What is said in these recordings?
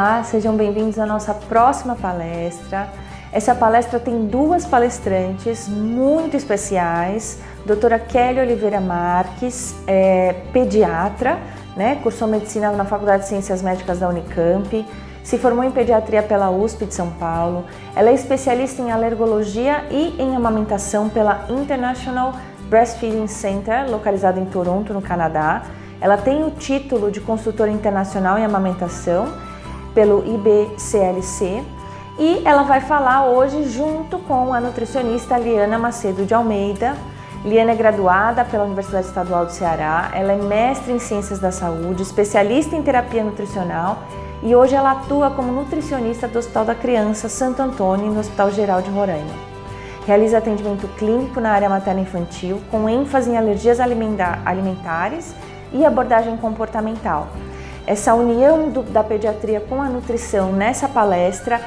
Olá, sejam bem-vindos à nossa próxima palestra. Essa palestra tem duas palestrantes muito especiais. Doutora Kelly Oliveira Marques, pediatra, cursou medicina na Faculdade de Ciências Médicas da Unicamp, se formou em pediatria pela USP de São Paulo. Ela é especialista em alergologia e em amamentação pela International Breastfeeding Center, localizado em Toronto, no Canadá. Ela tem o título de consultora internacional em amamentação pelo IBCLC e ela vai falar hoje junto com a nutricionista Liana Macedo de Almeida. Liana é graduada pela Universidade Estadual do Ceará, ela é mestre em Ciências da Saúde, especialista em terapia nutricional e hoje ela atua como nutricionista do Hospital da Criança Santo Antônio, no Hospital Geral de Roraima. Realiza atendimento clínico na área materno-infantil, com ênfase em alergias alimentares e abordagem comportamental. Essa união da pediatria com a nutrição nessa palestra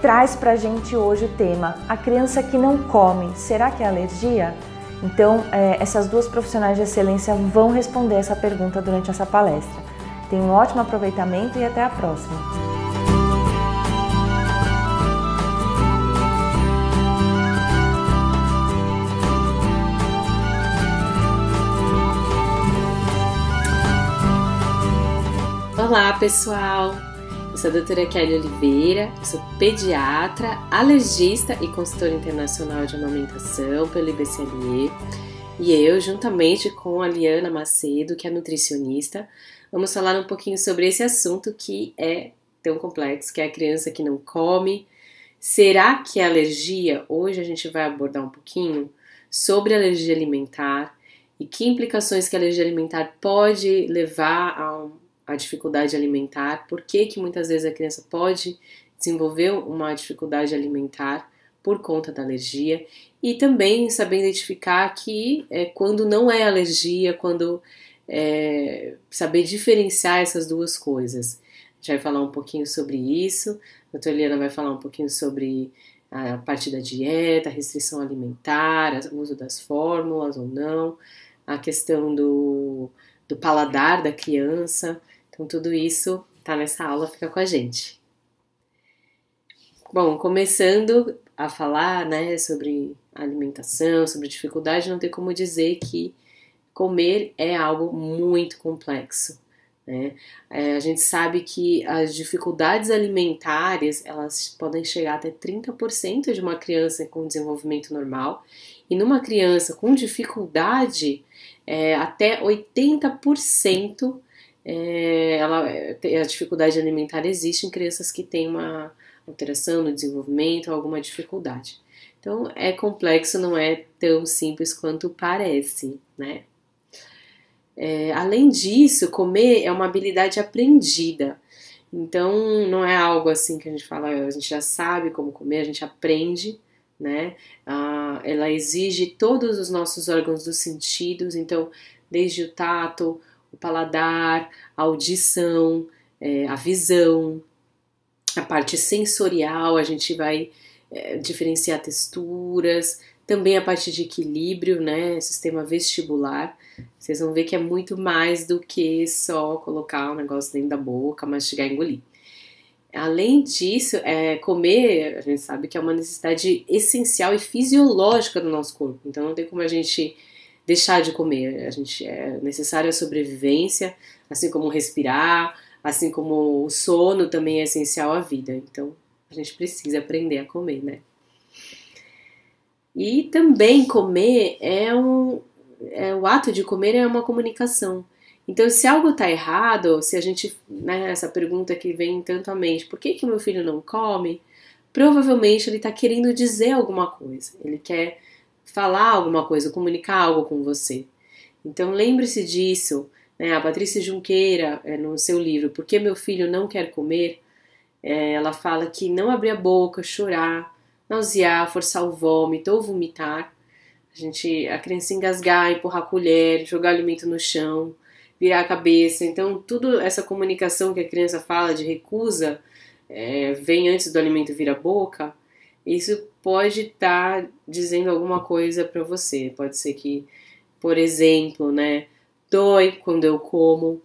traz pra gente hoje o tema: a criança que não come, será que é alergia? Então, essas duas profissionais de excelência vão responder essa pergunta durante essa palestra. Tenham um ótimo aproveitamento e até a próxima! Olá pessoal, eu sou a doutora Kelly Oliveira, sou pediatra, alergista e consultora internacional de amamentação pelo IBCLE e eu, juntamente com a Liana Macedo, que é nutricionista, vamos falar um pouquinho sobre esse assunto que é tão complexo, que é a criança que não come. Será que é alergia? Hoje a gente vai abordar um pouquinho sobre alergia alimentar e que implicações que a alergia alimentar pode levar a dificuldade alimentar, por que muitas vezes a criança pode desenvolver uma dificuldade alimentar por conta da alergia e também saber identificar que quando não é alergia, saber diferenciar essas duas coisas. A gente vai falar um pouquinho sobre isso, a doutora Liana vai falar um pouquinho sobre a parte da dieta, a restrição alimentar, o uso das fórmulas ou não, a questão do paladar da criança. Então, tudo isso tá nessa aula, fica com a gente. Bom, começando a falar, sobre alimentação, sobre dificuldade, não tem como dizer que comer é algo muito complexo, né? A gente sabe que as dificuldades alimentares, elas podem chegar até 30% de uma criança com desenvolvimento normal, e numa criança com dificuldade, até 80%. A dificuldade alimentar existe em crianças que têm uma alteração no desenvolvimento, alguma dificuldade. Então é complexo, não é tão simples quanto parece, né? Além disso, comer é uma habilidade aprendida. Então não é algo assim que a gente fala, a gente já sabe como comer, a gente aprende, né? Ela exige todos os nossos órgãos dos sentidos, então desde o tato, o paladar, a audição, a visão, a parte sensorial, a gente vai diferenciar texturas, também a parte de equilíbrio, né, sistema vestibular. Vocês vão ver que é muito mais do que só colocar o negócio dentro da boca, mastigar e engolir. Além disso, comer, a gente sabe que é uma necessidade essencial e fisiológica do nosso corpo, então não tem como a gente deixar de comer. É necessário a sobrevivência, assim como respirar, assim como o sono também é essencial à vida. Então, a gente precisa aprender a comer, né? E também comer o ato de comer é uma comunicação. Então, se algo está errado, se a gente, essa pergunta que vem tanto à mente, por que o meu filho não come? Provavelmente ele está querendo dizer alguma coisa, ele quer falar alguma coisa, comunicar algo com você. Então lembre-se disso, né? A Patrícia Junqueira, no seu livro Por que meu filho não quer comer, ela fala que não abrir a boca, chorar, nausear, forçar o vômito ou vomitar, a criança engasgar, empurrar a colher, jogar alimento no chão, virar a cabeça. Então toda essa comunicação que a criança fala de recusa, vem antes do alimento vir à boca. Isso pode estar dizendo alguma coisa para você. Pode ser que, por exemplo, dói quando eu como,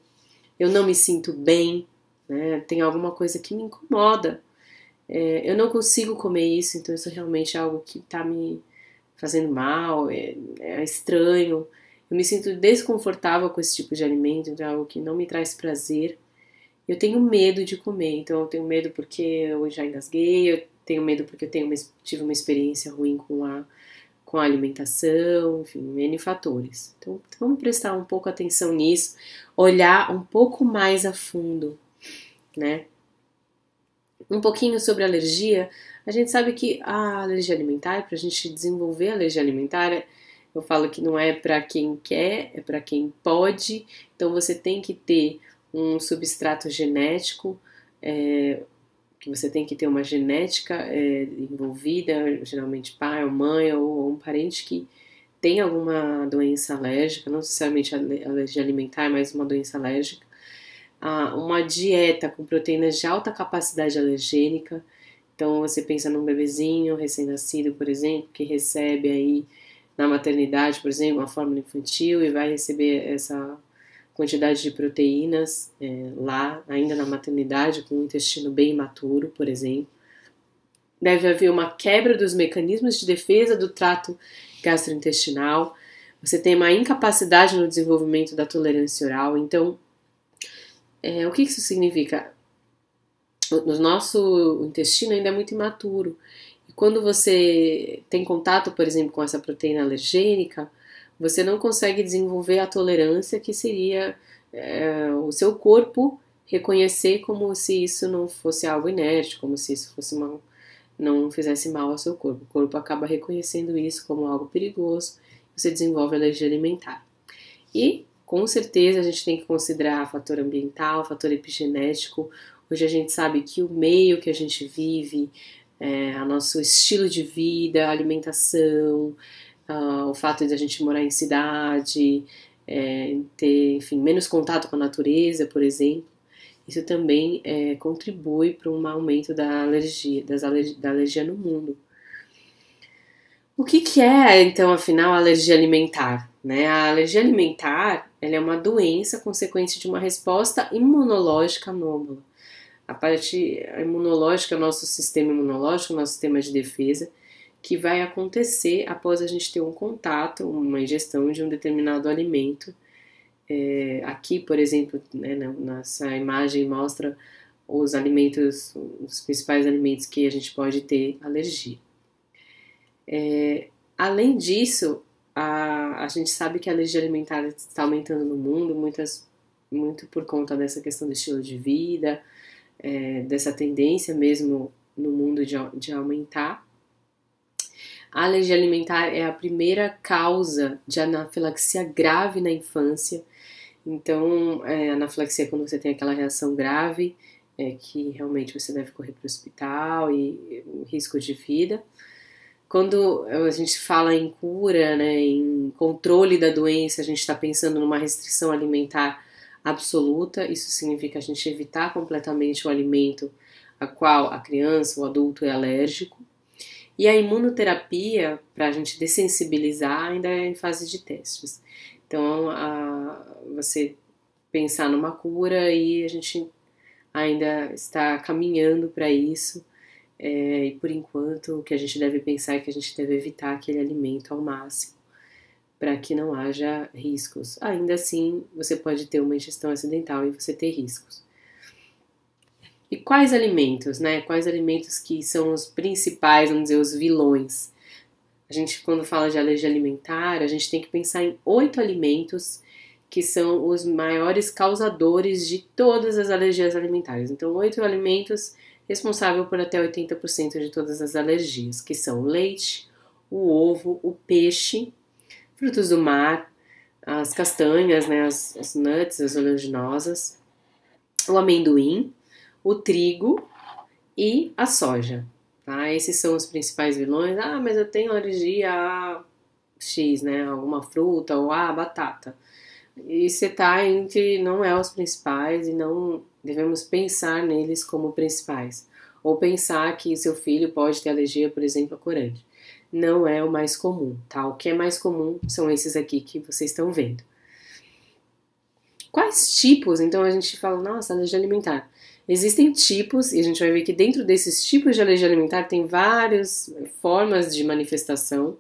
eu não me sinto bem, né? Tem alguma coisa que me incomoda. Eu não consigo comer isso, então isso realmente é algo que está me fazendo mal, é estranho. Eu me sinto desconfortável com esse tipo de alimento, então é algo que não me traz prazer. Eu tenho medo de comer, então eu tenho medo porque eu já engasguei, eu tenho medo porque eu tive uma experiência ruim com a alimentação, enfim, N fatores. Então vamos prestar um pouco atenção nisso, olhar um pouco mais a fundo, né? Um pouquinho sobre alergia. A gente sabe que a alergia alimentar, para a gente desenvolver a alergia alimentar, eu falo que não é para quem quer, é para quem pode. Então você tem que ter um substrato genético, que você tem que ter uma genética envolvida, geralmente pai ou mãe ou um parente que tem alguma doença alérgica, não necessariamente alergia alimentar, mas uma doença alérgica. Uma dieta com proteínas de alta capacidade alergênica. Então você pensa num bebezinho recém-nascido, por exemplo, que recebe aí na maternidade, por exemplo, uma fórmula infantil e vai receber essa quantidade de proteínas lá, ainda na maternidade, com o intestino bem imaturo, por exemplo. Deve haver uma quebra dos mecanismos de defesa do trato gastrointestinal. Você tem uma incapacidade no desenvolvimento da tolerância oral. Então, o que isso significa? O nosso intestino ainda é muito imaturo. E quando você tem contato, por exemplo, com essa proteína alergênica, você não consegue desenvolver a tolerância que seria o seu corpo reconhecer como se isso não fosse algo inerte, como se isso fosse não fizesse mal ao seu corpo. O corpo acaba reconhecendo isso como algo perigoso, você desenvolve alergia alimentar. E, com certeza, a gente tem que considerar fator ambiental, fator epigenético. Hoje a gente sabe que o meio que a gente vive, o nosso estilo de vida, a alimentação, o fato de a gente morar em cidade, ter, enfim, menos contato com a natureza, por exemplo, isso também contribui para um aumento da alergia no mundo. O que é, então, afinal, a alergia alimentar? Né? A alergia alimentar ela é uma doença consequência de uma resposta imunológica anômala. A parte imunológica é o nosso sistema imunológico, o nosso sistema de defesa, que vai acontecer após a gente ter um contato, uma ingestão de um determinado alimento. Aqui, por exemplo, né, nessa imagem mostra os alimentos, os principais alimentos que a gente pode ter alergia. Além disso, a gente sabe que a alergia alimentar está aumentando no mundo, muito por conta dessa questão do estilo de vida, dessa tendência mesmo no mundo de aumentar. A alergia alimentar é a primeira causa de anafilaxia grave na infância. Então, anafilaxia é quando você tem aquela reação grave, que realmente você deve correr para o hospital e risco de vida. Quando a gente fala em cura, né, em controle da doença, a gente está pensando numa restrição alimentar absoluta. Isso significa a gente evitar completamente o alimento a qual a criança, o adulto é alérgico. E a imunoterapia, para a gente dessensibilizar, ainda é em fase de testes. Então, você pensar numa cura e a gente ainda está caminhando para isso. E por enquanto, o que a gente deve pensar é que a gente deve evitar aquele alimento ao máximo, para que não haja riscos. Ainda assim, você pode ter uma ingestão acidental e você ter riscos. E quais alimentos, né? Quais alimentos que são os principais, vamos dizer, os vilões? A gente, quando fala de alergia alimentar, a gente tem que pensar em 8 alimentos que são os maiores causadores de todas as alergias alimentares. Então, 8 alimentos responsáveis por até 80% de todas as alergias, que são o leite, o ovo, o peixe, frutos do mar, as castanhas, né, as nuts, as oleaginosas, o amendoim, o trigo e a soja. Tá? Esses são os principais vilões. Mas eu tenho alergia a X, né, a alguma fruta ou a batata. E você tá entre não é os principais e não devemos pensar neles como principais. Ou pensar que seu filho pode ter alergia, por exemplo, a corante. Não é o mais comum, tá? O que é mais comum são esses aqui que vocês estão vendo. Quais tipos? Então a gente fala, nossa, alergia alimentar. Existem tipos, e a gente vai ver que dentro desses tipos de alergia alimentar tem várias formas de manifestação,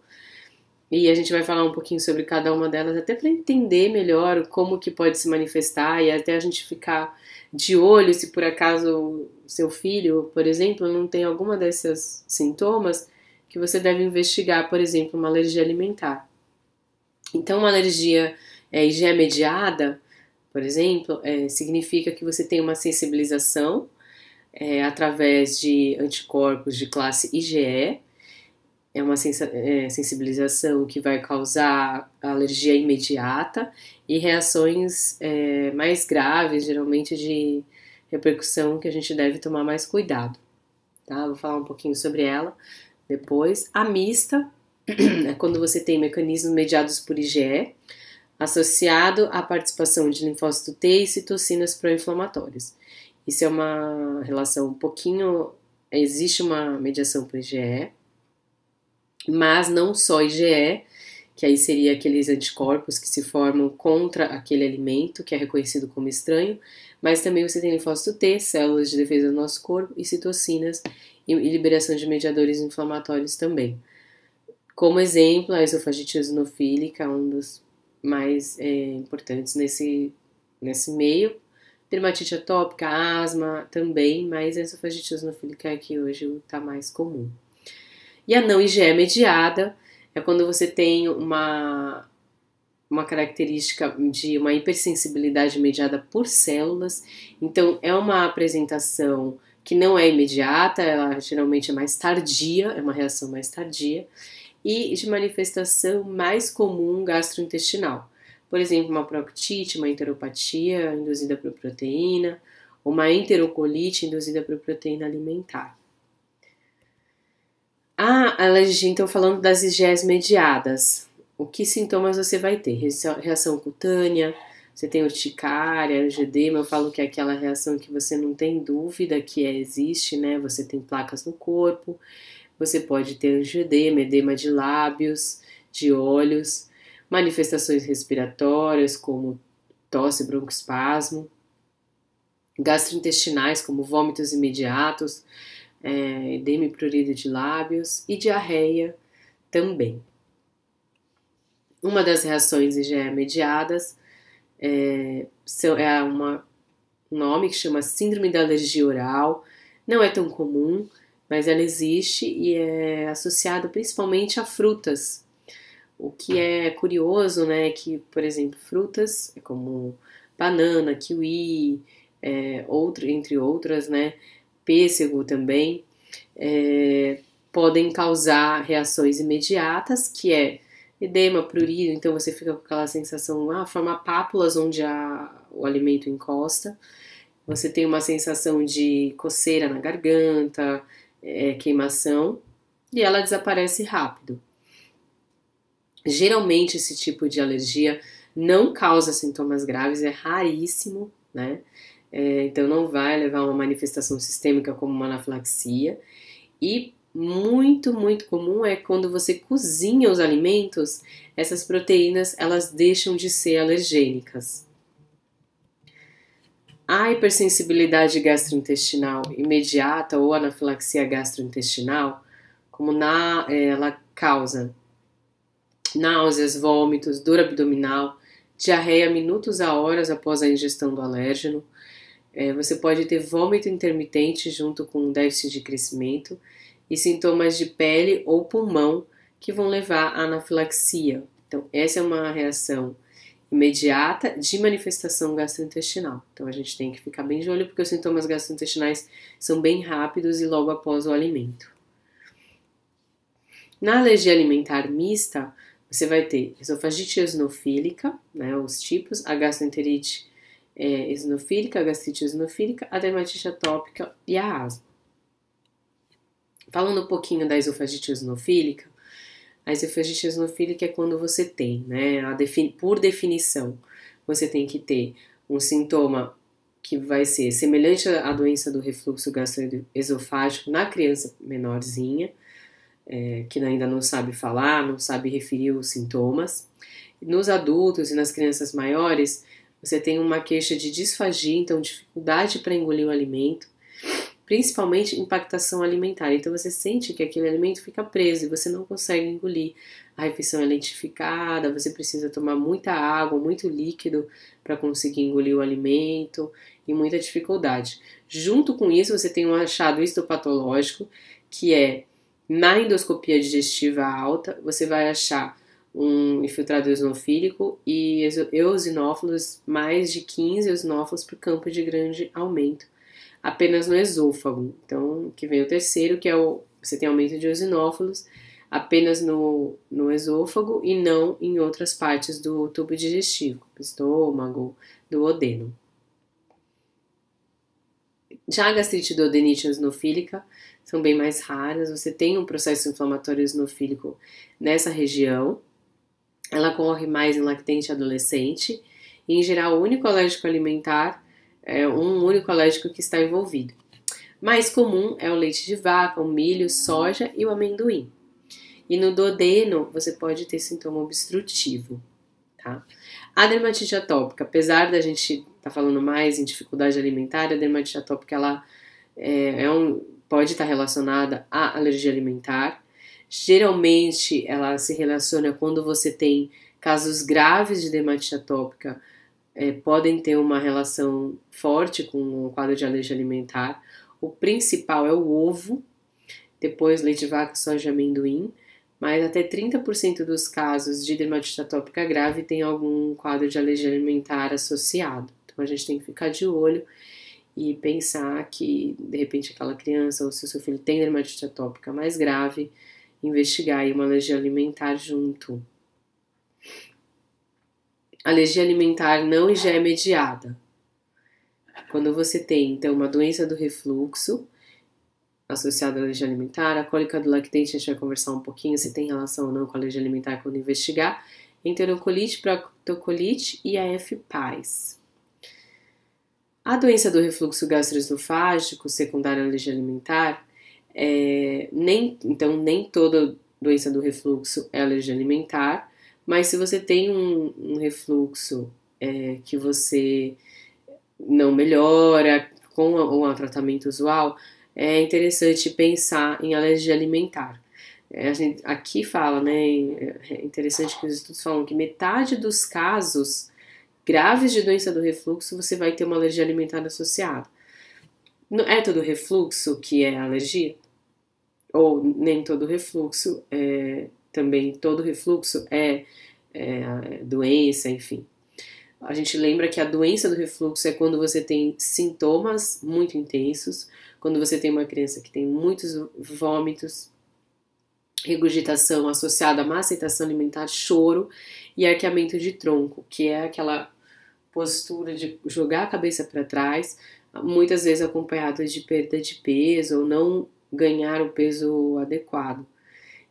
e a gente vai falar um pouquinho sobre cada uma delas, até para entender melhor como que pode se manifestar, e até a gente ficar de olho se por acaso seu filho, por exemplo, não tem alguma desses sintomas, que você deve investigar, por exemplo, uma alergia alimentar. Então, uma alergia IgE mediada, por exemplo, significa que você tem uma sensibilização através de anticorpos de classe IgE. É uma sensibilização que vai causar alergia imediata e reações mais graves, geralmente de repercussão, que a gente deve tomar mais cuidado. Tá? Vou falar um pouquinho sobre ela depois. A mista é quando você tem mecanismos mediados por IgE, associado à participação de linfócito T e citocinas pró-inflamatórias. Isso é uma relação um pouquinho... Existe uma mediação por IgE, mas não só IgE, que aí seria aqueles anticorpos que se formam contra aquele alimento que é reconhecido como estranho, mas também você tem linfócito T, células de defesa do nosso corpo, e citocinas e liberação de mediadores inflamatórios também. Como exemplo, a esofagite eosinofílica, um dos mais importantes nesse meio. Dermatite atópica, asma também, mas a esofagite eosinofílica é que hoje está mais comum. E a não IgE mediada é quando você tem uma característica de uma hipersensibilidade mediada por células. Então, é uma apresentação que não é imediata, ela geralmente é mais tardia, é uma reação mais tardia, e de manifestação mais comum gastrointestinal. Por exemplo, uma proctite, uma enteropatia induzida por proteína, ou uma enterocolite induzida por proteína alimentar. A alergia, então, falando das IgEs mediadas, o que sintomas você vai ter? Reação cutânea, você tem urticária, angedema, eu falo que é aquela reação que você não tem dúvida que existe, né? Você tem placas no corpo, você pode ter angedema, edema de lábios, de olhos, manifestações respiratórias como tosse, broncoespasmo, gastrointestinais como vômitos imediatos, edema e prurido de lábios e diarreia também. Uma das reações IgE mediadas é um nome que chama síndrome da alergia oral. Não é tão comum, mas ela existe e é associada principalmente a frutas. O que é curioso, né, é que, por exemplo, frutas como banana, kiwi, entre outras, né, pêssego também, podem causar reações imediatas, que é edema, prurido, então você fica com aquela sensação, forma pápulas onde o alimento encosta, você tem uma sensação de coceira na garganta, queimação, e ela desaparece rápido. Geralmente esse tipo de alergia não causa sintomas graves, é raríssimo, né? Então não vai levar a uma manifestação sistêmica como uma anafilaxia. E muito, muito comum é quando você cozinha os alimentos, essas proteínas elas deixam de ser alergênicas. A hipersensibilidade gastrointestinal imediata ou anafilaxia gastrointestinal, ela causa náuseas, vômitos, dor abdominal, diarreia minutos a horas após a ingestão do alérgeno. Você pode ter vômito intermitente junto com um déficit de crescimento e sintomas de pele ou pulmão que vão levar à anafilaxia. Então, essa é uma reação imediata de manifestação gastrointestinal. Então, a gente tem que ficar bem de olho porque os sintomas gastrointestinais são bem rápidos e logo após o alimento. Na alergia alimentar mista, você vai ter esofagite eosinofílica, né, os tipos, a gastroenterite eosinofílica, a gastrite eosinofílica, a dermatite atópica e a asma. Falando um pouquinho da esofagite eosinofílica, a esofagite eosinofílica é quando você tem, né, por definição, você tem que ter um sintoma que vai ser semelhante à doença do refluxo gastroesofágico na criança menorzinha, que ainda não sabe falar, não sabe referir os sintomas. Nos adultos e nas crianças maiores, você tem uma queixa de disfagia, então dificuldade para engolir o alimento, principalmente impactação alimentar. Então você sente que aquele alimento fica preso e você não consegue engolir. A refeição é lentificada, você precisa tomar muita água, muito líquido para conseguir engolir o alimento e muita dificuldade. Junto com isso, você tem um achado histopatológico, que é na endoscopia digestiva alta, você vai achar um infiltrado eosinofílico e eosinófilos, mais de 15 eosinófilos por campo de grande aumento, apenas no esôfago. Então, que vem o terceiro, que é você tem aumento de eosinófilos apenas no esôfago e não em outras partes do tubo digestivo, do estômago, do duodeno. Já a gastrite duodenite eosinofílica são bem mais raras, você tem um processo inflamatório eosinofílico nessa região, ela ocorre mais em lactente adolescente e, em geral, o único alérgico alimentar é um único alérgico que está envolvido. Mais comum é o leite de vaca, o milho, soja e o amendoim. E no duodeno você pode ter sintoma obstrutivo, tá? A dermatite atópica, apesar da gente estar falando mais em dificuldade alimentar, a dermatite atópica ela pode estar relacionada à alergia alimentar. Geralmente ela se relaciona quando você tem casos graves de dermatite atópica, podem ter uma relação forte com o quadro de alergia alimentar. O principal é o ovo, depois leite de vaca, soja e amendoim, mas até 30% dos casos de dermatite atópica grave tem algum quadro de alergia alimentar associado. Então a gente tem que ficar de olho e pensar que, de repente, aquela criança ou se o seu filho tem dermatite atópica mais grave, investigar aí uma alergia alimentar junto. Alergia alimentar não IgE mediada. Quando você tem, então, uma doença do refluxo associada à alergia alimentar, a cólica do lactente, a gente vai conversar um pouquinho se tem relação ou não com a alergia alimentar quando investigar, enterocolite, proctocolite e a F-PAIS. A doença do refluxo gastroesofágico secundária à alergia alimentar, nem toda doença do refluxo é alergia alimentar, mas se você tem um refluxo que você não melhora com o tratamento usual, é interessante pensar em alergia alimentar. A gente aqui fala, né, é interessante que os estudos falam que metade dos casos graves de doença do refluxo você vai ter uma alergia alimentar associada. Não é todo refluxo que é alergia? Ou nem todo refluxo, também todo refluxo é doença, enfim. A gente lembra que a doença do refluxo é quando você tem sintomas muito intensos, quando você tem uma criança que tem muitos vômitos, regurgitação associada a má aceitação alimentar, choro e arqueamento de tronco, que é aquela postura de jogar a cabeça para trás, muitas vezes acompanhado de perda de peso ou não ganhar o peso adequado.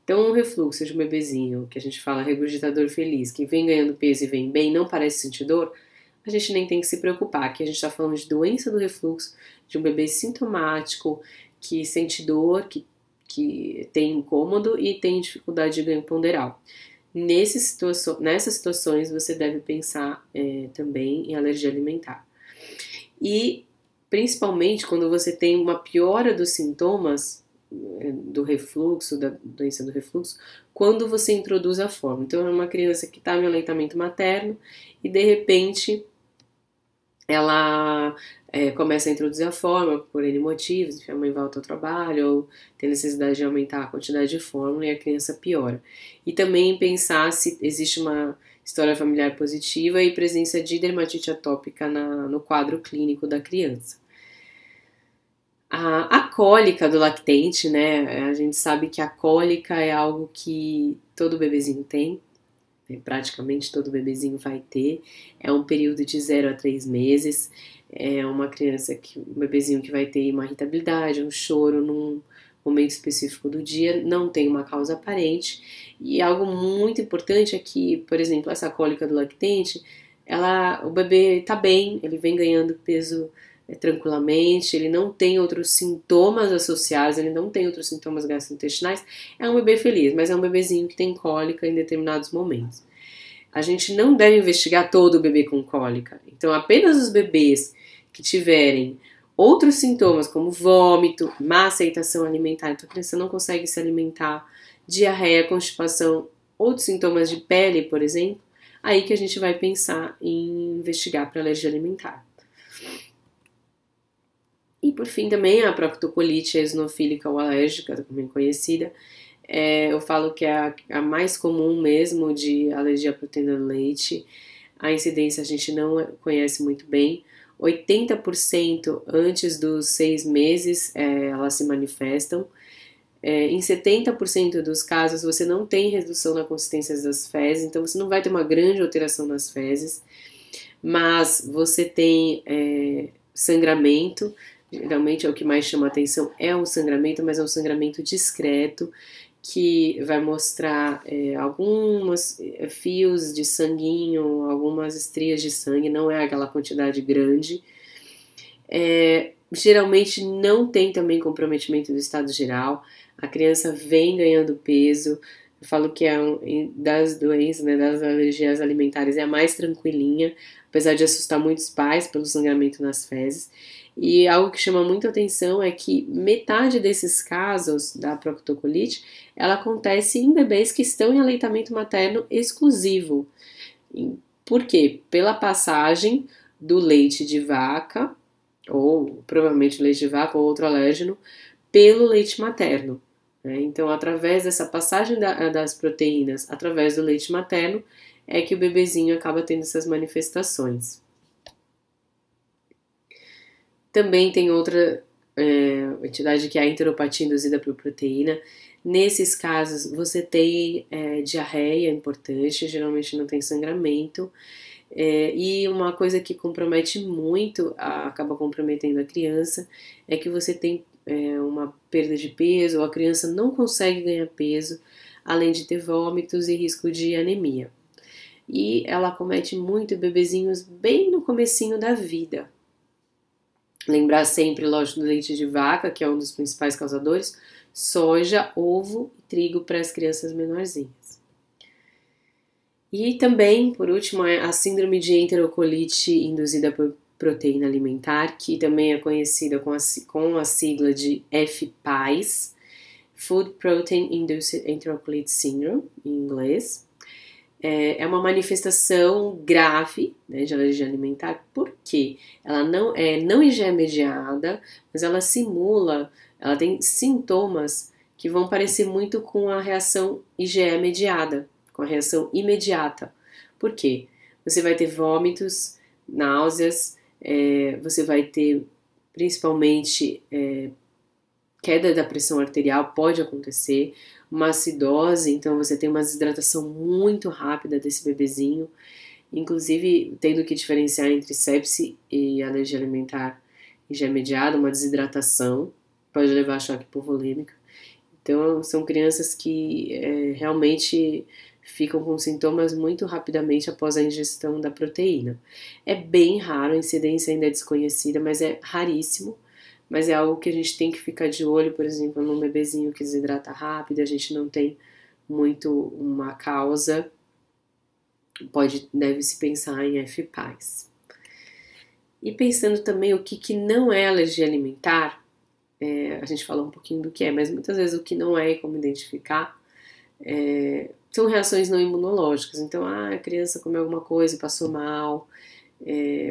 Então, um refluxo de um bebezinho, que a gente fala regurgitador feliz, que vem ganhando peso e vem bem, não parece sentir dor, a gente nem tem que se preocupar, que a gente está falando de doença do refluxo, de um bebê sintomático, que sente dor, que tem incômodo e tem dificuldade de ganho ponderal. Nessas situações, você deve pensar também em alergia alimentar. E, principalmente, quando você tem uma piora dos sintomas do refluxo, da doença do refluxo, quando você introduz a fórmula. Então, é uma criança que está no aleitamento materno e, de repente, ela começa a introduzir a fórmula por N motivos, a mãe volta ao trabalho ou tem necessidade de aumentar a quantidade de fórmula e a criança piora. E também pensar se existe uma história familiar positiva e presença de dermatite atópica no quadro clínico da criança. A cólica do lactente, né? A gente sabe que a cólica é algo que todo bebezinho tem, praticamente todo bebezinho vai ter. É um período de 0 a 3 meses. É uma criança, um bebezinho que vai ter uma irritabilidade, um choro num momento específico do dia, não tem uma causa aparente. E algo muito importante é que, por exemplo, essa cólica do lactente, o bebê tá bem, ele vem ganhando peso tranquilamente, ele não tem outros sintomas associados, ele não tem outros sintomas gastrointestinais, é um bebê feliz, mas é um bebezinho que tem cólica em determinados momentos. a gente não deve investigar todo o bebê com cólica. Então, apenas os bebês que tiverem outros sintomas, como vômito, má aceitação alimentar, então a criança não consegue se alimentar, diarreia, constipação, outros sintomas de pele, por exemplo, aí que a gente vai pensar em investigar para alergia alimentar. E por fim também a proctocolite eosinofílica ou alérgica, também conhecida, eu falo que é a mais comum mesmo de alergia à proteína do leite. A incidência a gente não conhece muito bem. 80% antes dos 6 meses elas se manifestam. Em 70% dos casos você não tem redução na consistência das fezes, então você não vai ter uma grande alteração nas fezes, mas você tem sangramento. Geralmente é o que mais chama atenção, é um sangramento, mas é um sangramento discreto, que vai mostrar alguns fios de sanguinho, algumas estrias de sangue, não é aquela quantidade grande. Geralmente não tem também comprometimento do estado geral, a criança vem ganhando peso. Eu falo que das doenças, né, das alergias alimentares, é a mais tranquilinha, apesar de assustar muitos pais pelo sangramento nas fezes. E algo que chama muito atenção é que metade desses casos da proctocolite, ela acontece em bebês que estão em aleitamento materno exclusivo. Por quê? Pela passagem do leite de vaca, ou provavelmente leite de vaca ou outro alérgeno, pelo leite materno. Então, através dessa passagem das proteínas, através do leite materno, é que o bebezinho acaba tendo essas manifestações. Também tem outra entidade que é a enteropatia induzida por proteína. Nesses casos, você tem diarreia importante, geralmente não tem sangramento. E uma coisa que compromete muito, acaba comprometendo a criança, é que você tem uma perda de peso, ou a criança não consegue ganhar peso, além de ter vômitos e risco de anemia. E ela acomete muito bebezinhos bem no comecinho da vida. Lembrar sempre, lógico, do leite de vaca, que é um dos principais causadores, soja, ovo e trigo para as crianças menorzinhas. E também, por último, a síndrome de enterocolite induzida por proteína alimentar, que também é conhecida com a sigla de FPIES, Food Protein Induced Enterocolite Syndrome, em inglês. É uma manifestação grave, né, de alergia alimentar, porque ela não IgE mediada, mas ela simula, ela tem sintomas que vão parecer muito com a reação IgE mediada, com a reação imediata. Por quê? Você vai ter vômitos, náuseas, você vai ter principalmente queda da pressão arterial, pode acontecer, uma acidose, então você tem uma desidratação muito rápida desse bebezinho, inclusive tendo que diferenciar entre sepse e alergia alimentar IgE mediada, uma desidratação, pode levar a choque hipovolêmico. Então são crianças que realmente ficam com sintomas muito rapidamente após a ingestão da proteína. É bem raro, a incidência ainda é desconhecida, mas é raríssimo. Mas é algo que a gente tem que ficar de olho, por exemplo, num bebezinho que desidrata rápido, a gente não tem muito uma causa, deve-se pensar em FPIES. E pensando também o que não é alergia alimentar, a gente falou um pouquinho do que é, mas muitas vezes o que não é e como identificar, são reações não imunológicas. Então, a criança comeu alguma coisa e passou mal,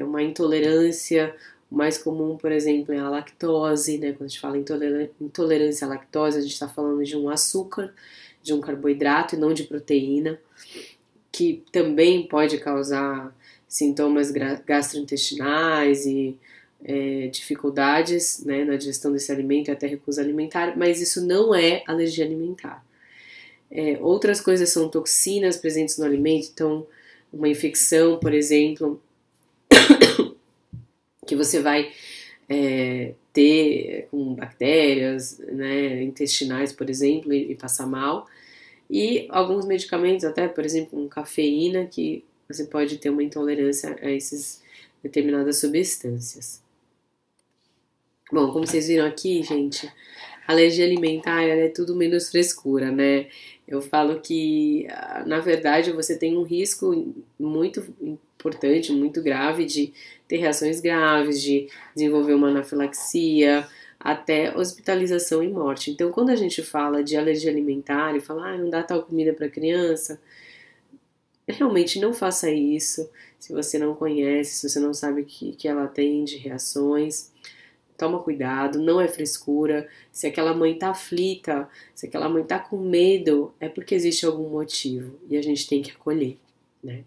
uma intolerância. O mais comum, por exemplo, é a lactose, né? Quando a gente fala intolerância à lactose, a gente está falando de um açúcar, de um carboidrato e não de proteína, que também pode causar sintomas gastrointestinais e dificuldades, né, na digestão desse alimento e até recusa alimentar, mas isso não é alergia alimentar. Outras coisas são toxinas presentes no alimento, então uma infecção, por exemplo, que você vai ter com bactérias, né, intestinais, por exemplo, e passar mal. E alguns medicamentos, até, por exemplo, com cafeína, que você pode ter uma intolerância a essas determinadas substâncias. Bom, como vocês viram aqui, gente, alergia alimentar ela é tudo menos frescura, né? Eu falo que, na verdade, você tem um risco muito importante, muito grave de ter reações graves, de desenvolver uma anafilaxia, até hospitalização e morte. Então, quando a gente fala de alergia alimentar e fala, não dá tal comida para criança, realmente não faça isso. Se você não conhece, se você não sabe o que ela tem de reações, toma cuidado, não é frescura. Se aquela mãe tá aflita, se aquela mãe tá com medo, é porque existe algum motivo e a gente tem que acolher, né?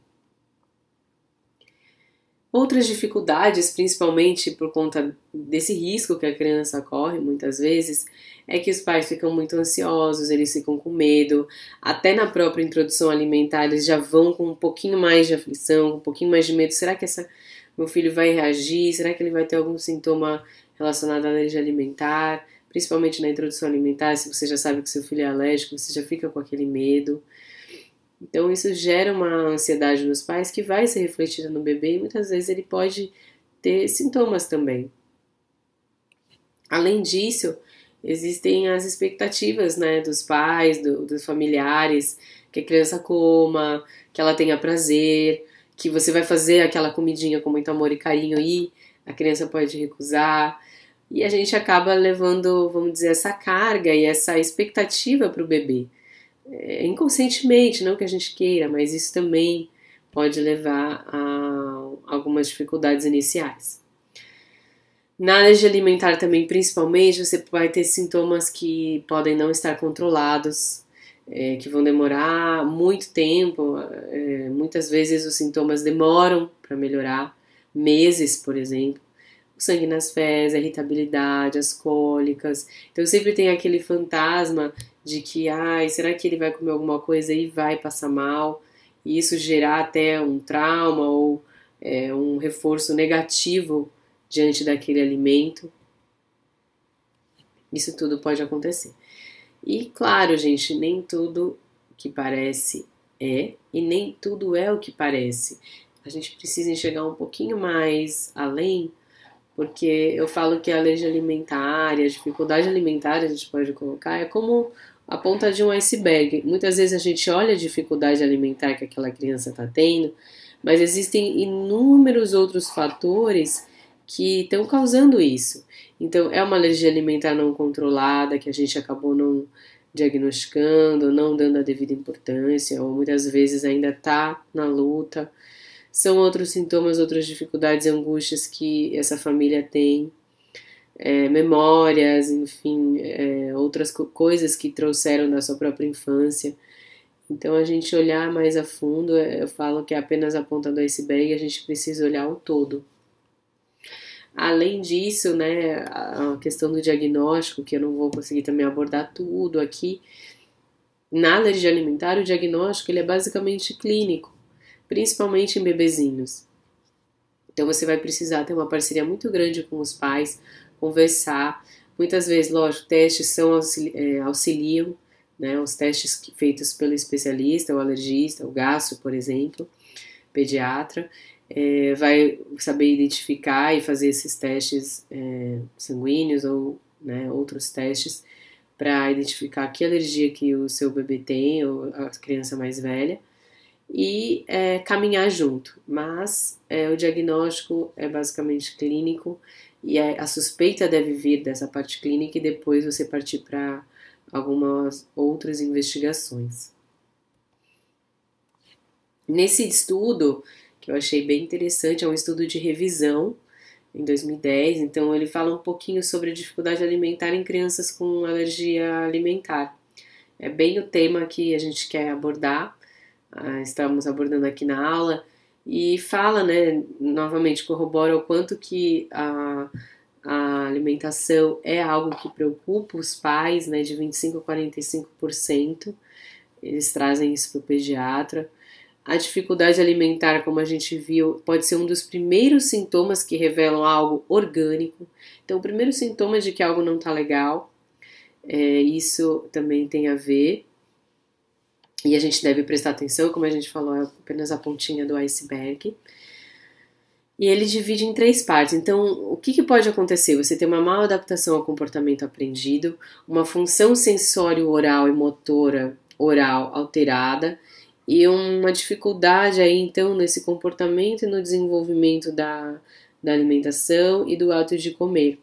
Outras dificuldades, principalmente por conta desse risco que a criança corre muitas vezes, é que os pais ficam muito ansiosos, eles ficam com medo, até na própria introdução alimentar eles já vão com um pouquinho mais de aflição, um pouquinho mais de medo. Será que meu filho vai reagir? Será que ele vai ter algum sintoma relacionado à alergia alimentar? Principalmente na introdução alimentar, se você já sabe que seu filho é alérgico, você já fica com aquele medo. Então isso gera uma ansiedade nos pais que vai ser refletida no bebê e muitas vezes ele pode ter sintomas também. Além disso, existem as expectativas, né, dos pais, dos familiares, que a criança coma, que ela tenha prazer, que você vai fazer aquela comidinha com muito amor e carinho e a criança pode recusar. E a gente acaba levando, vamos dizer, essa carga e essa expectativa para o bebê. Inconscientemente, não que a gente queira, mas isso também pode levar a algumas dificuldades iniciais. Na alergia alimentar também, principalmente, você vai ter sintomas que podem não estar controlados, que vão demorar muito tempo, muitas vezes os sintomas demoram para melhorar, meses, por exemplo. O sangue nas fezes, a irritabilidade, as cólicas. Então sempre tem aquele fantasma de que, será que ele vai comer alguma coisa e vai passar mal? E isso gerar até um trauma ou um reforço negativo diante daquele alimento. Isso tudo pode acontecer. E claro, gente, nem tudo que parece é e nem tudo é o que parece. A gente precisa enxergar um pouquinho mais além, porque eu falo que a alergia alimentar e a dificuldade alimentar, a gente pode colocar, é como a ponta de um iceberg. Muitas vezes a gente olha a dificuldade alimentar que aquela criança está tendo, mas existem inúmeros outros fatores que estão causando isso. Então, é uma alergia alimentar não controlada, que a gente acabou não diagnosticando, não dando a devida importância, ou muitas vezes ainda está na luta. São outros sintomas, outras dificuldades e angústias que essa família tem, memórias, enfim, outras coisas que trouxeram da sua própria infância. Então, a gente olhar mais a fundo, eu falo que é apenas a ponta do iceberg, a gente precisa olhar o todo. Além disso, né, a questão do diagnóstico, que eu não vou conseguir também abordar tudo aqui, na alergia alimentar, o diagnóstico ele é basicamente clínico, principalmente em bebezinhos. Então você vai precisar ter uma parceria muito grande com os pais, conversar. Muitas vezes, lógico, testes auxiliam, né, os testes feitos pelo especialista, o alergista, o gastro, por exemplo, pediatra, vai saber identificar e fazer esses testes sanguíneos ou, né, outros testes para identificar que alergia que o seu bebê tem ou a criança mais velha e caminhar junto. Mas o diagnóstico é basicamente clínico e a suspeita deve vir dessa parte clínica e depois você partir para algumas outras investigações. Nesse estudo, que eu achei bem interessante, é um estudo de revisão em 2010, então ele fala um pouquinho sobre a dificuldade alimentar em crianças com alergia alimentar. É bem o tema que a gente quer abordar, estamos abordando aqui na aula, e fala, né, novamente corrobora o quanto que a alimentação é algo que preocupa os pais, né, de 25% a 45%, eles trazem isso para o pediatra. A dificuldade alimentar, como a gente viu, pode ser um dos primeiros sintomas que revelam algo orgânico. Então, o primeiro sintoma de que algo não está legal, isso também tem a ver. E a gente deve prestar atenção, como a gente falou, é apenas a pontinha do iceberg. E ele divide em 3 partes. Então, o que pode acontecer? Você tem uma má adaptação ao comportamento aprendido, uma função sensório oral e motora oral alterada e uma dificuldade aí, então, nesse comportamento e no desenvolvimento da alimentação e do ato de comer.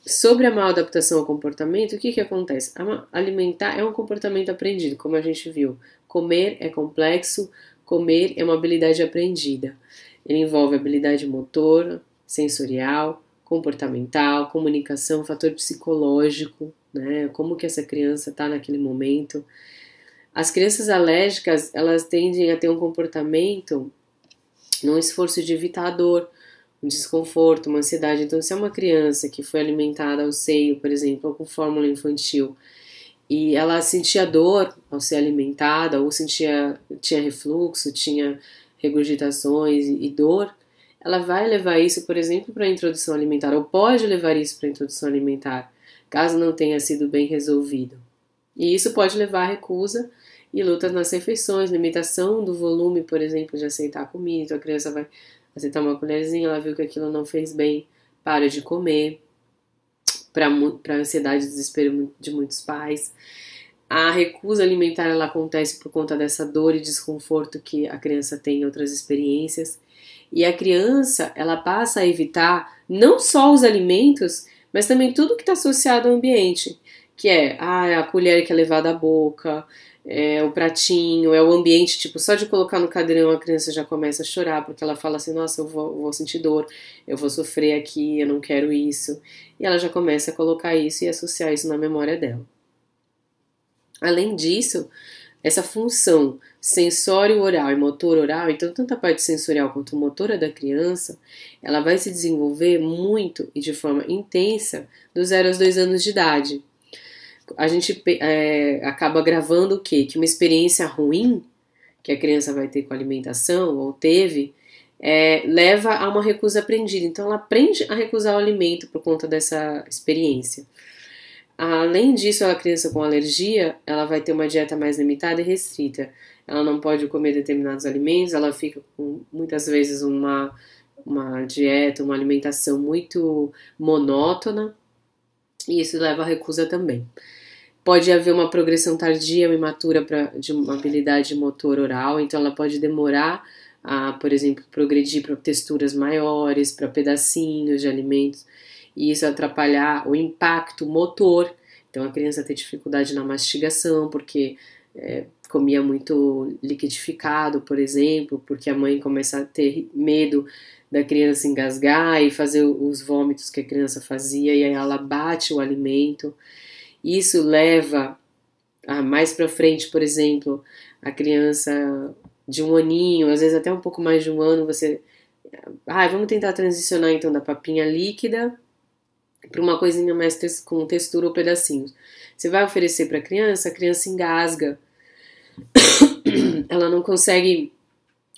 Sobre a má adaptação ao comportamento, o que acontece? Alimentar é um comportamento aprendido, como a gente viu. Comer é complexo, comer é uma habilidade aprendida. Ele envolve habilidade motora, sensorial, comportamental, comunicação, fator psicológico, né? Como que essa criança está naquele momento. As crianças alérgicas, elas tendem a ter um comportamento num esforço de evitar a dor, um desconforto, uma ansiedade. Então, se é uma criança que foi alimentada ao seio, por exemplo, ou com fórmula infantil, e ela sentia dor ao ser alimentada, ou tinha refluxo, tinha regurgitações e dor, ela vai levar isso, por exemplo, para a introdução alimentar, ou pode levar isso para a introdução alimentar, caso não tenha sido bem resolvido. E isso pode levar à recusa e lutas nas refeições, limitação do volume, por exemplo, de aceitar a comida. Então a criança vai aceitar uma colherzinha, ela viu que aquilo não fez bem, para de comer, para a ansiedade e desespero de muitos pais. A recusa alimentar, ela acontece por conta dessa dor e desconforto que a criança tem em outras experiências. E a criança, ela passa a evitar não só os alimentos, mas também tudo que está associado ao ambiente, que é a colher que é levada à boca, o pratinho, é o ambiente, tipo, só de colocar no cadeirão a criança já começa a chorar, porque ela fala assim, nossa, eu vou sentir dor, eu vou sofrer aqui, eu não quero isso. E ela já começa a colocar isso e associar isso na memória dela. Além disso, essa função sensório oral e motor oral, então tanto a parte sensorial quanto motora da criança, ela vai se desenvolver muito e de forma intensa dos 0 aos 2 anos de idade. A gente acaba gravando o quê? Que uma experiência ruim que a criança vai ter com a alimentação, ou teve, leva a uma recusa aprendida. Então ela aprende a recusar o alimento por conta dessa experiência. Além disso, a criança com alergia, ela vai ter uma dieta mais limitada e restrita. Ela não pode comer determinados alimentos, ela fica com, muitas vezes, uma dieta, uma alimentação muito monótona, e isso leva à recusa também. Pode haver uma progressão tardia ou imatura de uma habilidade motor oral, então ela pode demorar a, por exemplo, progredir para texturas maiores, para pedacinhos de alimentos, e isso atrapalhar o impacto motor. Então a criança tem dificuldade na mastigação, porque comia muito liquidificado, por exemplo, porque a mãe começa a ter medo da criança engasgar e fazer os vômitos que a criança fazia, e aí ela bate o alimento. Isso leva a mais para frente, por exemplo, a criança de 1 aninho, às vezes até um pouco mais de 1 ano, vamos tentar transicionar então da papinha líquida para uma coisinha mais com textura ou pedacinhos. Você vai oferecer para a criança engasga, ela não consegue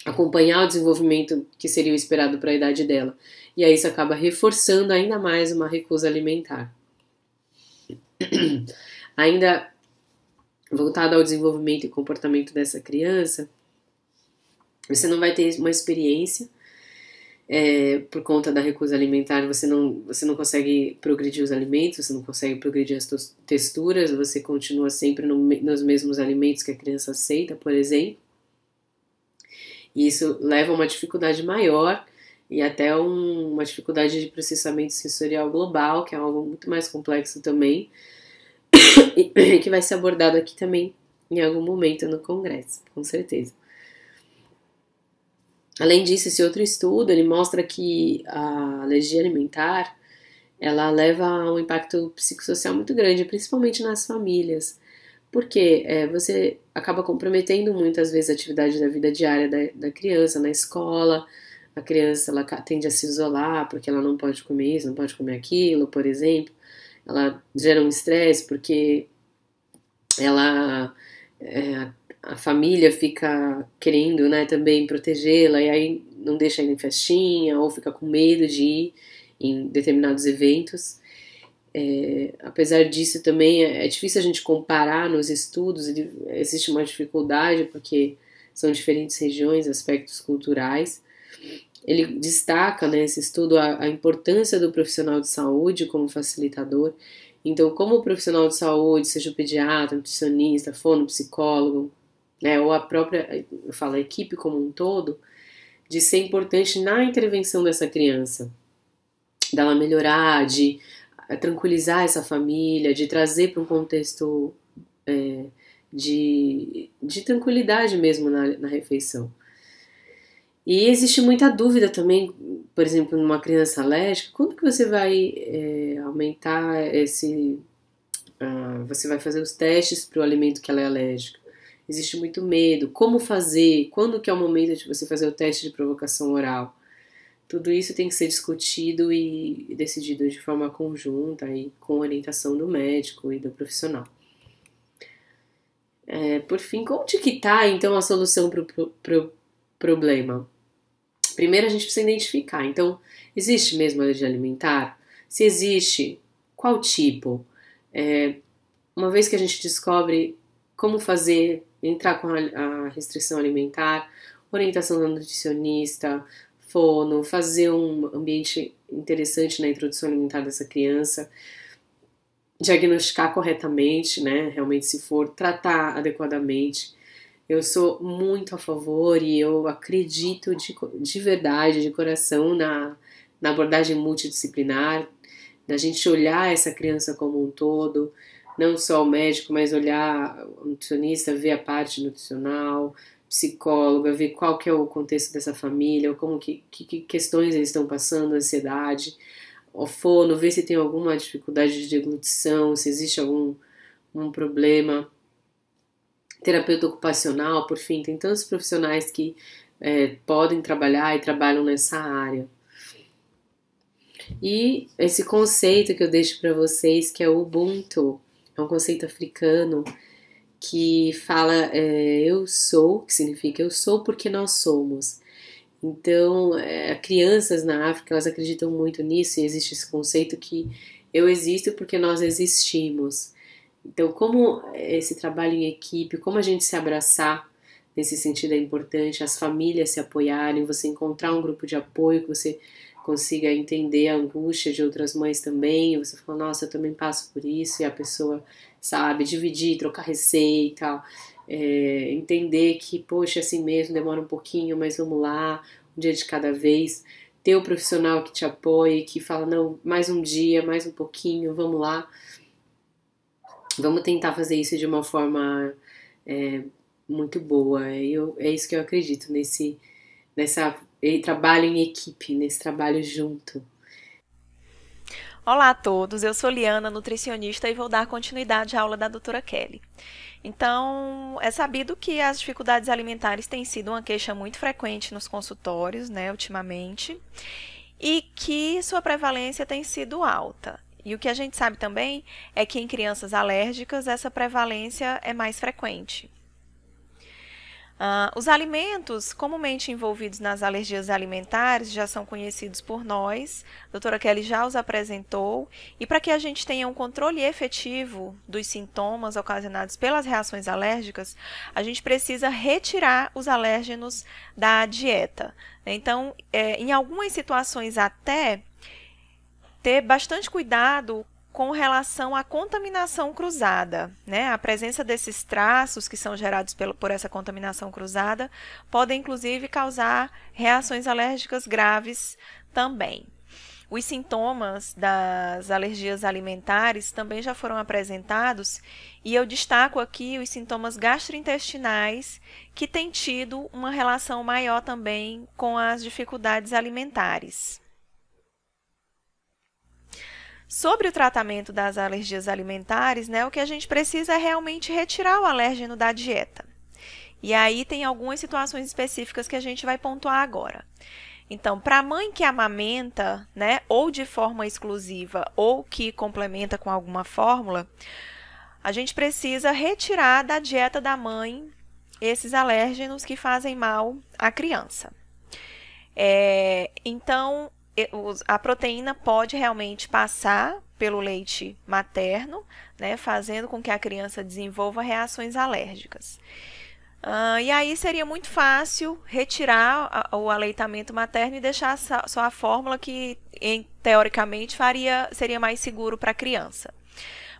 acompanhar o desenvolvimento que seria o esperado para a idade dela, e aí isso acaba reforçando ainda mais uma recusa alimentar. Ainda voltado ao desenvolvimento e comportamento dessa criança, você não vai ter uma experiência por conta da recusa alimentar, você não consegue progredir os alimentos, você não consegue progredir as texturas, você continua sempre nos mesmos alimentos que a criança aceita, por exemplo. E isso leva a uma dificuldade maior e até uma dificuldade de processamento sensorial global, que é algo muito mais complexo também, que vai ser abordado aqui também em algum momento no congresso, com certeza. Além disso, esse outro estudo, ele mostra que a alergia alimentar, ela leva a um impacto psicossocial muito grande, principalmente nas famílias, porque você acaba comprometendo muitas vezes a atividade da vida diária da criança, na escola. A criança, ela tende a se isolar porque ela não pode comer isso, não pode comer aquilo, por exemplo. Ela gera um estresse porque a família fica querendo, né, também protegê-la, e aí não deixa ir em festinha, ou fica com medo de ir em determinados eventos. Apesar disso também é difícil a gente comparar nos estudos, existe uma dificuldade, porque são diferentes regiões, aspectos culturais. Ele destaca nesse estudo a importância do profissional de saúde como facilitador. Então, como o profissional de saúde, seja o pediatra, nutricionista, fonoaudiólogo, né, ou a própria, eu falo, a equipe como um todo, de ser importante na intervenção dessa criança, dela melhorar, de tranquilizar essa família, de trazer para um contexto de tranquilidade mesmo na refeição. E existe muita dúvida também, por exemplo, numa criança alérgica, quando que você vai aumentar você vai fazer os testes para o alimento que ela é alérgica? Existe muito medo, como fazer, quando que é o momento de você fazer o teste de provocação oral? Tudo isso tem que ser discutido e decidido de forma conjunta e com orientação do médico e do profissional. Por fim, onde que está então a solução para o problema? Primeiro a gente precisa identificar, então, existe mesmo alergia alimentar? Se existe, qual tipo? Uma vez que a gente descobre como fazer, entrar com a restrição alimentar, orientação da nutricionista, fono, fazer um ambiente interessante na introdução alimentar dessa criança, diagnosticar corretamente, né, realmente se for, tratar adequadamente. Eu sou muito a favor e eu acredito de verdade, de coração, na abordagem multidisciplinar, da gente olhar essa criança como um todo, não só o médico, mas olhar o nutricionista, ver a parte nutricional, psicóloga, ver qual que é o contexto dessa família, como que questões eles estão passando, ansiedade, o fono, ver se tem alguma dificuldade de deglutição, se existe algum problema, terapeuta ocupacional, por fim, tem tantos profissionais que podem trabalhar e trabalham nessa área. E esse conceito que eu deixo para vocês, que é o Ubuntu, é um conceito africano que fala eu sou, que significa eu sou porque nós somos. Então, crianças na África, elas acreditam muito nisso e existe esse conceito que eu existo porque nós existimos. Então, como esse trabalho em equipe, como a gente se abraçar nesse sentido é importante, as famílias se apoiarem, você encontrar um grupo de apoio que você consiga entender a angústia de outras mães também, você fala, nossa, eu também passo por isso, e a pessoa sabe, dividir, trocar receita, entender que, poxa, é assim mesmo, demora um pouquinho, mas vamos lá, um dia de cada vez, ter o profissional que te apoie, que fala, não, mais um dia, mais um pouquinho, vamos lá, vamos tentar fazer isso de uma forma muito boa. É isso que eu acredito nesse trabalho em equipe, nesse trabalho junto. Olá a todos, eu sou Liana, nutricionista, e vou dar continuidade à aula da doutora Kelly. Então, é sabido que as dificuldades alimentares têm sido uma queixa muito frequente nos consultórios, né, ultimamente, e que sua prevalência tem sido alta. E o que a gente sabe também é que em crianças alérgicas essa prevalência é mais frequente. Os alimentos comumente envolvidos nas alergias alimentares já são conhecidos por nós, a doutora Kelly já os apresentou, e para que a gente tenha um controle efetivo dos sintomas ocasionados pelas reações alérgicas, a gente precisa retirar os alérgenos da dieta. Então, em algumas situações até ter bastante cuidado com relação à contaminação cruzada, né? A presença desses traços que são gerados por essa contaminação cruzada podem, inclusive, causar reações alérgicas graves também. Os sintomas das alergias alimentares também já foram apresentados e eu destaco aqui os sintomas gastrointestinais que têm tido uma relação maior também com as dificuldades alimentares. Sobre o tratamento das alergias alimentares, né, o que a gente precisa é realmente retirar o alérgeno da dieta. E aí tem algumas situações específicas que a gente vai pontuar agora. Então, para a mãe que amamenta, né, ou de forma exclusiva, ou que complementa com alguma fórmula, a gente precisa retirar da dieta da mãe esses alérgenos que fazem mal à criança. Então, a proteína pode realmente passar pelo leite materno, né, fazendo com que a criança desenvolva reações alérgicas. E aí seria muito fácil retirar o aleitamento materno e deixar só a fórmula que, teoricamente, seria mais seguro para a criança.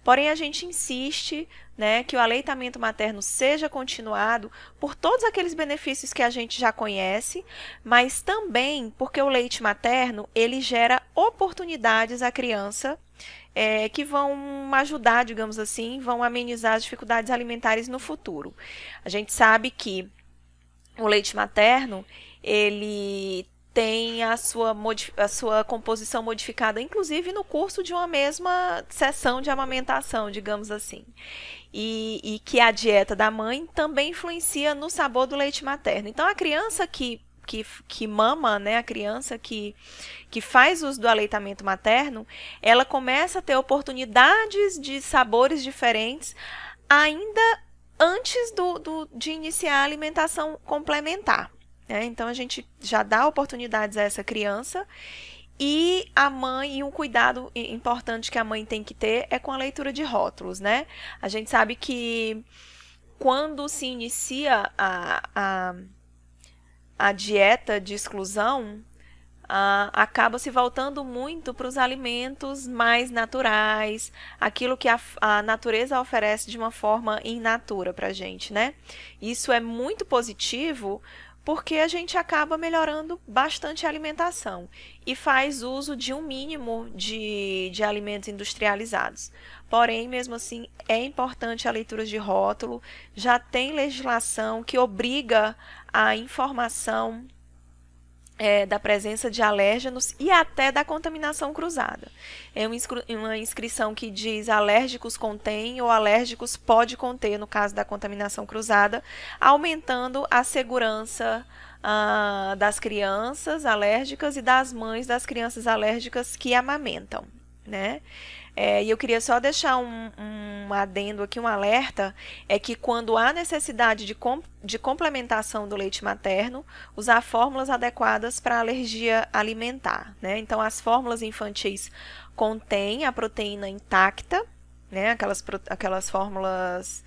Porém, a gente insiste, né, que o aleitamento materno seja continuado por todos aqueles benefícios que a gente já conhece, mas também porque o leite materno ele gera oportunidades à criança que vão ajudar, digamos assim, vão amenizar as dificuldades alimentares no futuro. A gente sabe que o leite materno, ele tem a sua composição modificada, inclusive no curso de uma mesma sessão de amamentação, digamos assim. E que a dieta da mãe também influencia no sabor do leite materno. Então, a criança que mama, né, a criança que faz uso do aleitamento materno, ela começa a ter oportunidades de sabores diferentes ainda antes de iniciar a alimentação complementar. Então, a gente já dá oportunidades a essa criança e a mãe, e um cuidado importante que a mãe tem que ter é com a leitura de rótulos, né? A gente sabe que quando se inicia a dieta de exclusão, acaba se voltando muito para os alimentos mais naturais, aquilo que a natureza oferece de uma forma in natura para a gente, né? Isso é muito positivo porque a gente acaba melhorando bastante a alimentação e faz uso de um mínimo de alimentos industrializados. Porém, mesmo assim, é importante a leitura de rótulo, já tem legislação que obriga a informação da presença de alérgenos e até da contaminação cruzada. É uma inscrição que diz alérgicos contém ou alérgicos pode conter, no caso da contaminação cruzada, aumentando a segurança das crianças alérgicas e das mães das crianças alérgicas que amamentam, né? E eu queria só deixar um adendo aqui, um alerta, é que quando há necessidade de complementação do leite materno, usar fórmulas adequadas para alergia alimentar, né? Então, as fórmulas infantis contêm a proteína intacta, né? Aquelas fórmulas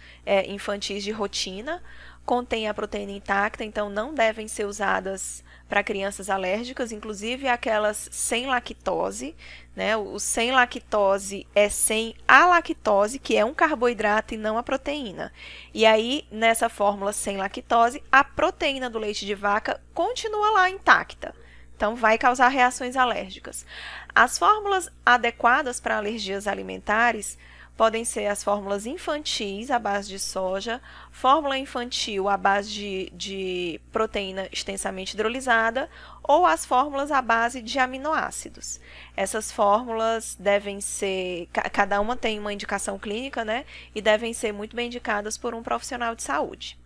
infantis de rotina, contém a proteína intacta, então não devem ser usadas para crianças alérgicas, inclusive aquelas sem lactose, né? O sem lactose é sem a lactose, que é um carboidrato e não a proteína. E aí, nessa fórmula sem lactose, a proteína do leite de vaca continua lá intacta. Então, vai causar reações alérgicas. As fórmulas adequadas para alergias alimentares podem ser as fórmulas infantis à base de soja, fórmula infantil à base de proteína extensamente hidrolisada ou as fórmulas à base de aminoácidos. Essas fórmulas devem ser, cada uma tem uma indicação clínica, né? E devem ser muito bem indicadas por um profissional de saúde.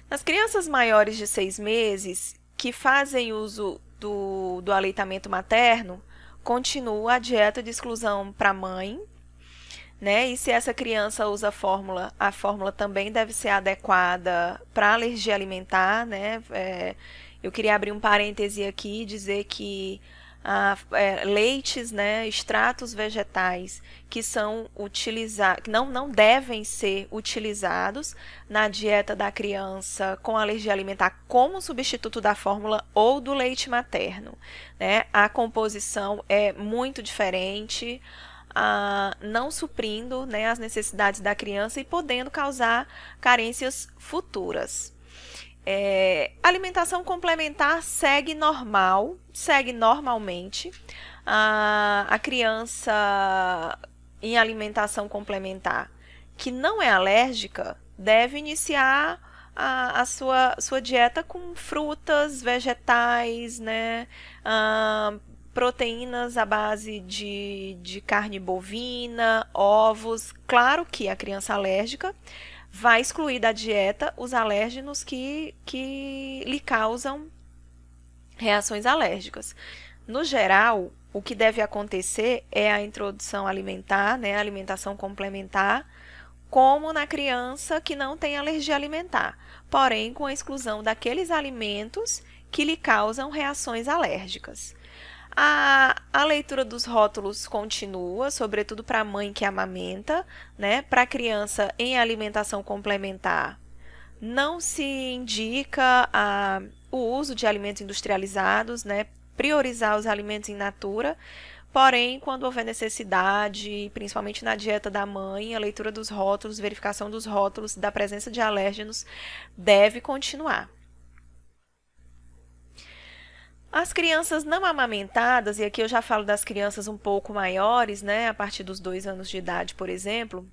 Nas crianças maiores de 6 meses que fazem uso do aleitamento materno, continua a dieta de exclusão para a mãe, né? E se essa criança usa a fórmula também deve ser adequada para alergia alimentar, né? Eu queria abrir um parêntese aqui e dizer que leites, né, extratos vegetais que são utilizados, que não devem ser utilizados na dieta da criança com alergia alimentar como substituto da fórmula ou do leite materno, né? A composição é muito diferente, não suprindo, né, as necessidades da criança e podendo causar carências futuras. A alimentação complementar segue normalmente. A criança em alimentação complementar que não é alérgica deve iniciar a sua dieta com frutas, vegetais, né? Proteínas à base de carne bovina, ovos. Claro que a criança alérgica vai excluir da dieta os alérgenos que lhe causam reações alérgicas. No geral, o que deve acontecer é a introdução alimentar, né, a alimentação complementar, como na criança que não tem alergia alimentar, porém com a exclusão daqueles alimentos que lhe causam reações alérgicas. A leitura dos rótulos continua, sobretudo para a mãe que amamenta, né? Para a criança em alimentação complementar, não se indica o uso de alimentos industrializados, né? Priorizar os alimentos in natura. Porém, quando houver necessidade, principalmente na dieta da mãe, a leitura dos rótulos, verificação dos rótulos da presença de alérgenos deve continuar. As crianças não amamentadas, e aqui eu já falo das crianças um pouco maiores, né, a partir dos 2 anos de idade, por exemplo,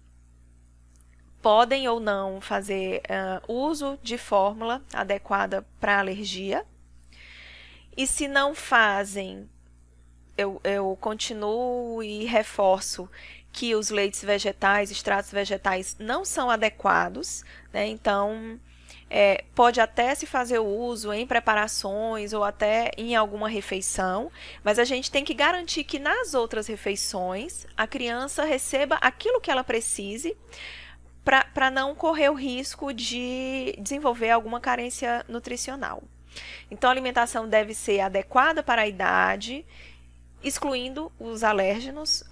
podem ou não fazer uso de fórmula adequada para alergia. E se não fazem, eu continuo e reforço que os leites vegetais, extratos vegetais não são adequados, né? Então, pode até se fazer o uso em preparações ou até em alguma refeição, mas a gente tem que garantir que nas outras refeições a criança receba aquilo que ela precise para não correr o risco de desenvolver alguma carência nutricional. Então, a alimentação deve ser adequada para a idade, excluindo os alérgenos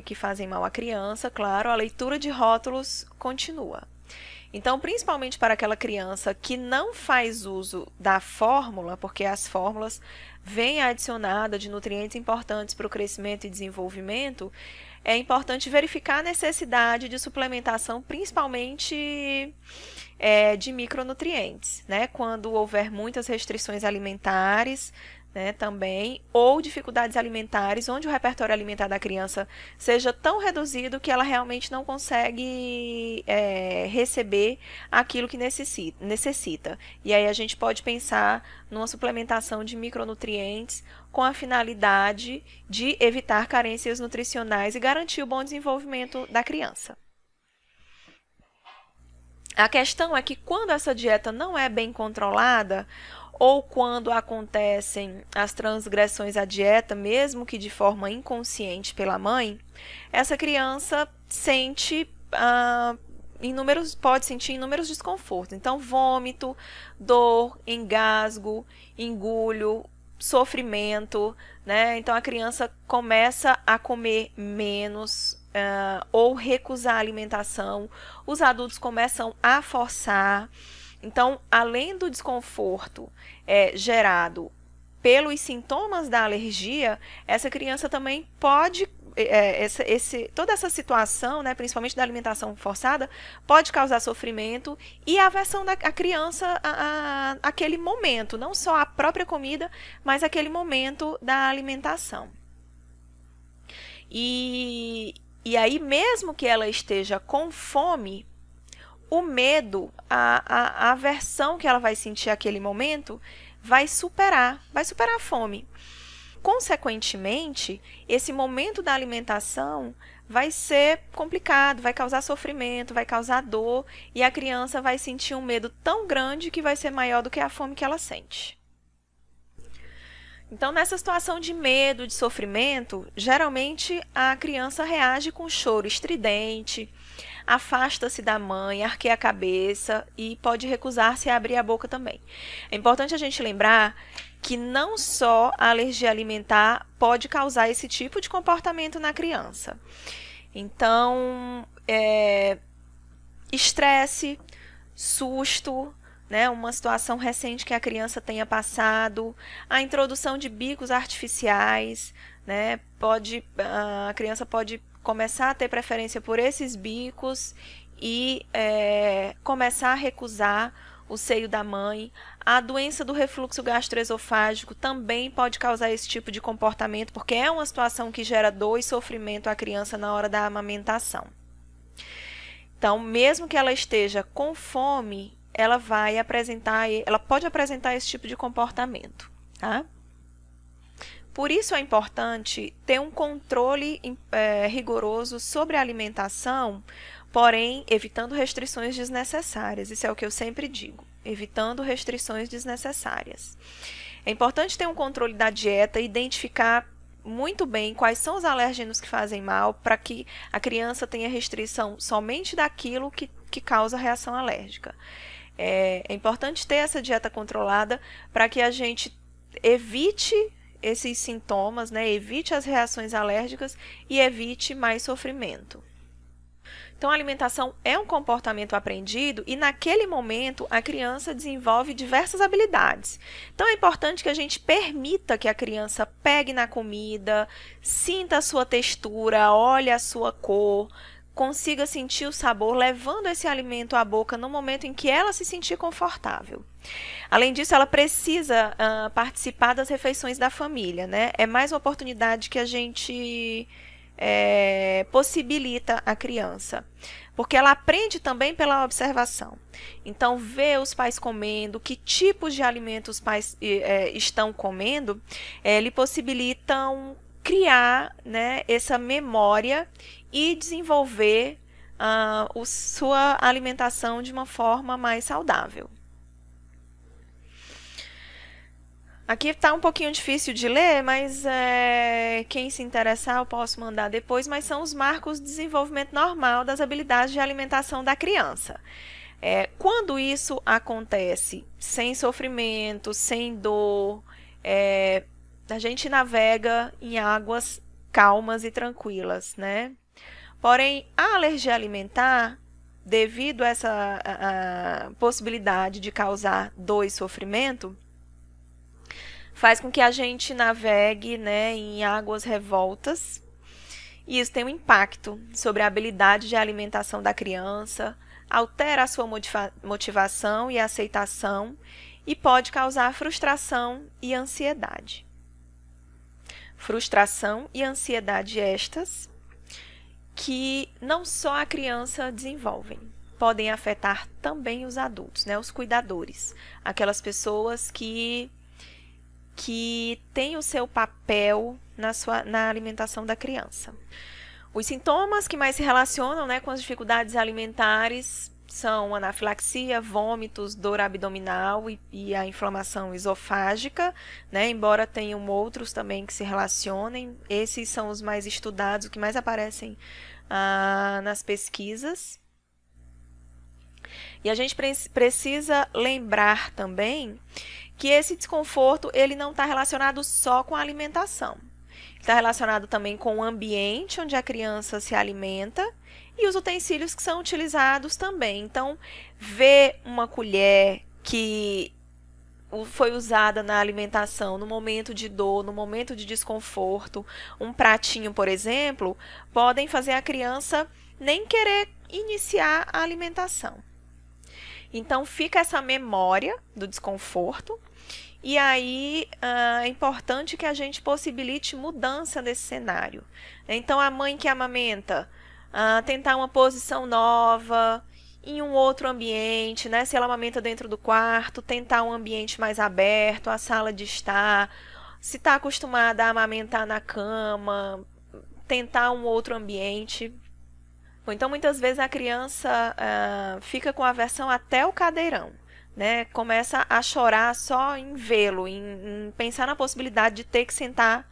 que fazem mal à criança. Claro, a leitura de rótulos continua. Então, principalmente para aquela criança que não faz uso da fórmula, porque as fórmulas vêm adicionadas de nutrientes importantes para o crescimento e desenvolvimento, é importante verificar a necessidade de suplementação, principalmente de micronutrientes, né? Quando houver muitas restrições alimentares, né, também, ou dificuldades alimentares, onde o repertório alimentar da criança seja tão reduzido que ela realmente não consegue receber aquilo que necessita. E aí a gente pode pensar numa suplementação de micronutrientes com a finalidade de evitar carências nutricionais e garantir o bom desenvolvimento da criança. A questão é que quando essa dieta não é bem controlada, ou quando acontecem as transgressões à dieta, mesmo que de forma inconsciente pela mãe, essa criança pode sentir inúmeros desconfortos. Então, vômito, dor, engasgo, engulho, sofrimento, né? Então, a criança começa a comer menos ou recusar a alimentação. Os adultos começam a forçar. Então, além do desconforto gerado pelos sintomas da alergia, essa criança também pode, toda essa situação, né, principalmente da alimentação forçada, pode causar sofrimento e aversão da criança àquele momento, não só a própria comida, mas aquele momento da alimentação. E aí, mesmo que ela esteja com fome, o medo, a aversão que ela vai sentir naquele momento vai superar a fome. Consequentemente, esse momento da alimentação vai ser complicado, vai causar sofrimento, vai causar dor e a criança vai sentir um medo tão grande que vai ser maior do que a fome que ela sente. Então, nessa situação de medo, de sofrimento, geralmente a criança reage com choro estridente, afasta-se da mãe, arqueia a cabeça e pode recusar-se a abrir a boca também. É importante a gente lembrar que não só a alergia alimentar pode causar esse tipo de comportamento na criança. Então, estresse, susto, né, uma situação recente que a criança tenha passado, a introdução de bicos artificiais, né, a criança pode começar a ter preferência por esses bicos e começar a recusar o seio da mãe. A doença do refluxo gastroesofágico também pode causar esse tipo de comportamento, porque é uma situação que gera dor e sofrimento à criança na hora da amamentação. Então, mesmo que ela esteja com fome, ela pode apresentar esse tipo de comportamento, tá? Por isso é importante ter um controle rigoroso sobre a alimentação, porém evitando restrições desnecessárias. Isso é o que eu sempre digo, evitando restrições desnecessárias. É importante ter um controle da dieta, identificar muito bem quais são os alérgenos que fazem mal, para que a criança tenha restrição somente daquilo que causa reação alérgica. É importante ter essa dieta controlada para que a gente evite esses sintomas, né? Evite as reações alérgicas e evite mais sofrimento. Então, a alimentação é um comportamento aprendido e, naquele momento, a criança desenvolve diversas habilidades. Então, é importante que a gente permita que a criança pegue na comida, sinta a sua textura, olhe a sua cor, consiga sentir o sabor, levando esse alimento à boca no momento em que ela se sentir confortável. Além disso, ela precisa participar das refeições da família, né? É mais uma oportunidade que a gente possibilita a criança, porque ela aprende também pela observação. Então, ver os pais comendo, que tipos de alimentos os pais estão comendo, lhe possibilitam criar, né, essa memória e desenvolver sua alimentação de uma forma mais saudável. Aqui está um pouquinho difícil de ler, mas quem se interessar eu posso mandar depois, mas são os marcos de desenvolvimento normal das habilidades de alimentação da criança. Quando isso acontece sem sofrimento, sem dor, a gente navega em águas calmas e tranquilas, né? Porém, a alergia alimentar, devido a essa possibilidade de causar dor e sofrimento, faz com que a gente navegue, né, em águas revoltas, e isso tem um impacto sobre a habilidade de alimentação da criança, altera a sua motivação e aceitação e pode causar frustração e ansiedade. Frustração e ansiedade estas que não só a criança desenvolvem, podem afetar também os adultos, né, os cuidadores, aquelas pessoas que têm o seu papel na alimentação da criança. Os sintomas que mais se relacionam, né, com as dificuldades alimentares são anafilaxia, vômitos, dor abdominal e a inflamação esofágica, né, embora tenham outros também que se relacionem. Esses são os mais estudados, os que mais aparecem nas pesquisas. E a gente precisa lembrar também que esse desconforto ele não está relacionado só com a alimentação. Está relacionado também com o ambiente onde a criança se alimenta e os utensílios que são utilizados também. Então, ver uma colher que foi usada na alimentação no momento de dor, no momento de desconforto, um pratinho, por exemplo, podem fazer a criança nem querer iniciar a alimentação. Então, fica essa memória do desconforto e aí é importante que a gente possibilite mudança desse cenário. Então, a mãe que amamenta, tentar uma posição nova, em um outro ambiente, né? Se ela amamenta dentro do quarto, tentar um ambiente mais aberto, a sala de estar. Se está acostumada a amamentar na cama, tentar um outro ambiente. Então, muitas vezes a criança fica com aversão até o cadeirão, né? Começa a chorar só em vê-lo, em pensar na possibilidade de ter que sentar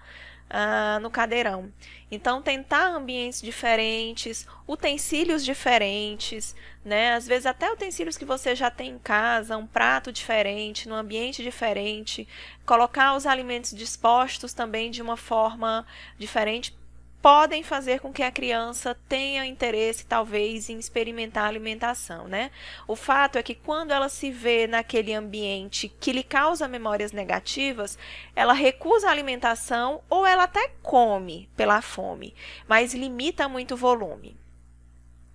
no cadeirão. Então, tentar ambientes diferentes, utensílios diferentes, né? Às vezes até utensílios que você já tem em casa, um prato diferente, num ambiente diferente, colocar os alimentos dispostos também de uma forma diferente, podem fazer com que a criança tenha interesse, talvez, em experimentar a alimentação, né? O fato é que quando ela se vê naquele ambiente que lhe causa memórias negativas, ela recusa a alimentação ou ela até come pela fome, mas limita muito o volume.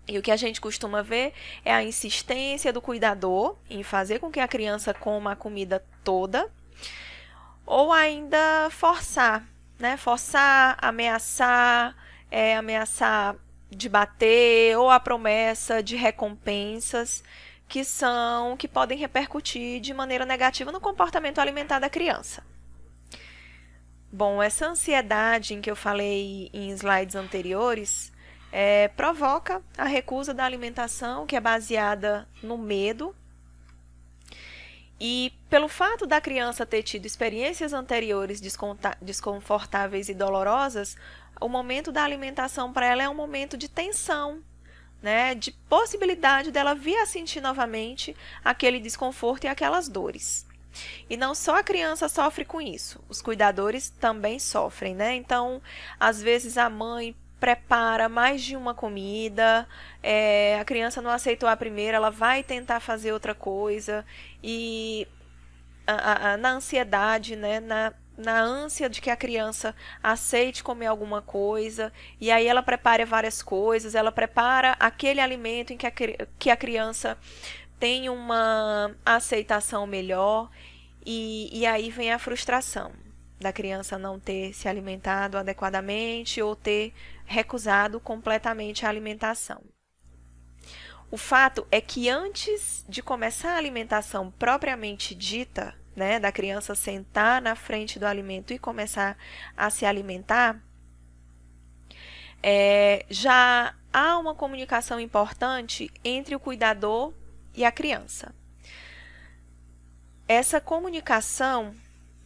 E o que a gente costuma ver é a insistência do cuidador em fazer com que a criança coma a comida toda, ou ainda forçar, né? Forçar, ameaçar, ameaçar de bater, ou a promessa de recompensas que podem repercutir de maneira negativa no comportamento alimentar da criança. Bom, essa ansiedade em que eu falei em slides anteriores provoca a recusa da alimentação, que é baseada no medo. E pelo fato da criança ter tido experiências anteriores desconfortáveis e dolorosas, o momento da alimentação para ela é um momento de tensão, né? De possibilidade dela vir a sentir novamente aquele desconforto e aquelas dores. E não só a criança sofre com isso, os cuidadores também sofrem, né? Então, às vezes a mãe prepara mais de uma comida, a criança não aceitou a primeira, ela vai tentar fazer outra coisa, e na ansiedade, né, na ânsia de que a criança aceite comer alguma coisa, e aí ela prepara várias coisas, ela prepara aquele alimento em que a criança tem uma aceitação melhor, e aí vem a frustração da criança não ter se alimentado adequadamente ou ter recusado completamente a alimentação. O fato é que antes de começar a alimentação propriamente dita, né, da criança sentar na frente do alimento e começar a se alimentar, já há uma comunicação importante entre o cuidador e a criança. Essa comunicação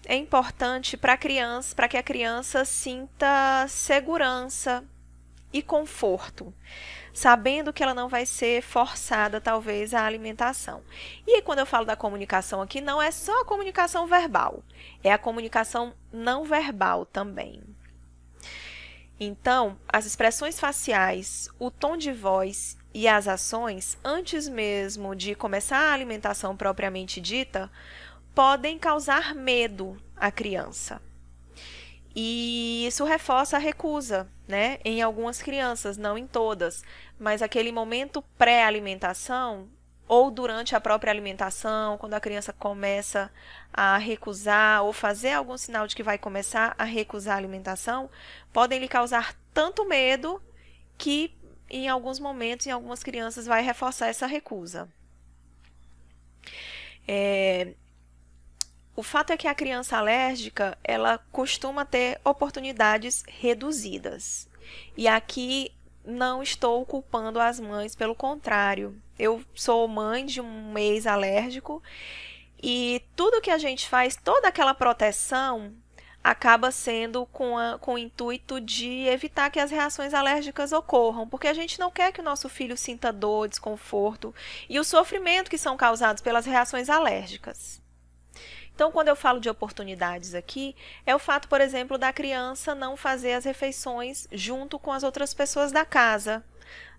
é importante para que a criança sinta segurança e conforto, sabendo que ela não vai ser forçada, talvez, à alimentação. E quando eu falo da comunicação aqui, não é só a comunicação verbal, é a comunicação não verbal também. Então, as expressões faciais, o tom de voz e as ações, antes mesmo de começar a alimentação propriamente dita, podem causar medo à criança. E isso reforça a recusa, né? Em algumas crianças, não em todas, mas aquele momento pré-alimentação ou durante a própria alimentação, quando a criança começa a recusar ou fazer algum sinal de que vai começar a recusar a alimentação, podem lhe causar tanto medo que em alguns momentos, em algumas crianças, vai reforçar essa recusa. O fato é que a criança alérgica, ela costuma ter oportunidades reduzidas. E aqui não estou culpando as mães, pelo contrário. Eu sou mãe de um ex-alérgico e tudo que a gente faz, toda aquela proteção, acaba sendo com o intuito de evitar que as reações alérgicas ocorram, porque a gente não quer que o nosso filho sinta dor, desconforto e o sofrimento que são causados pelas reações alérgicas. Então, quando eu falo de oportunidades aqui, é o fato, por exemplo, da criança não fazer as refeições junto com as outras pessoas da casa,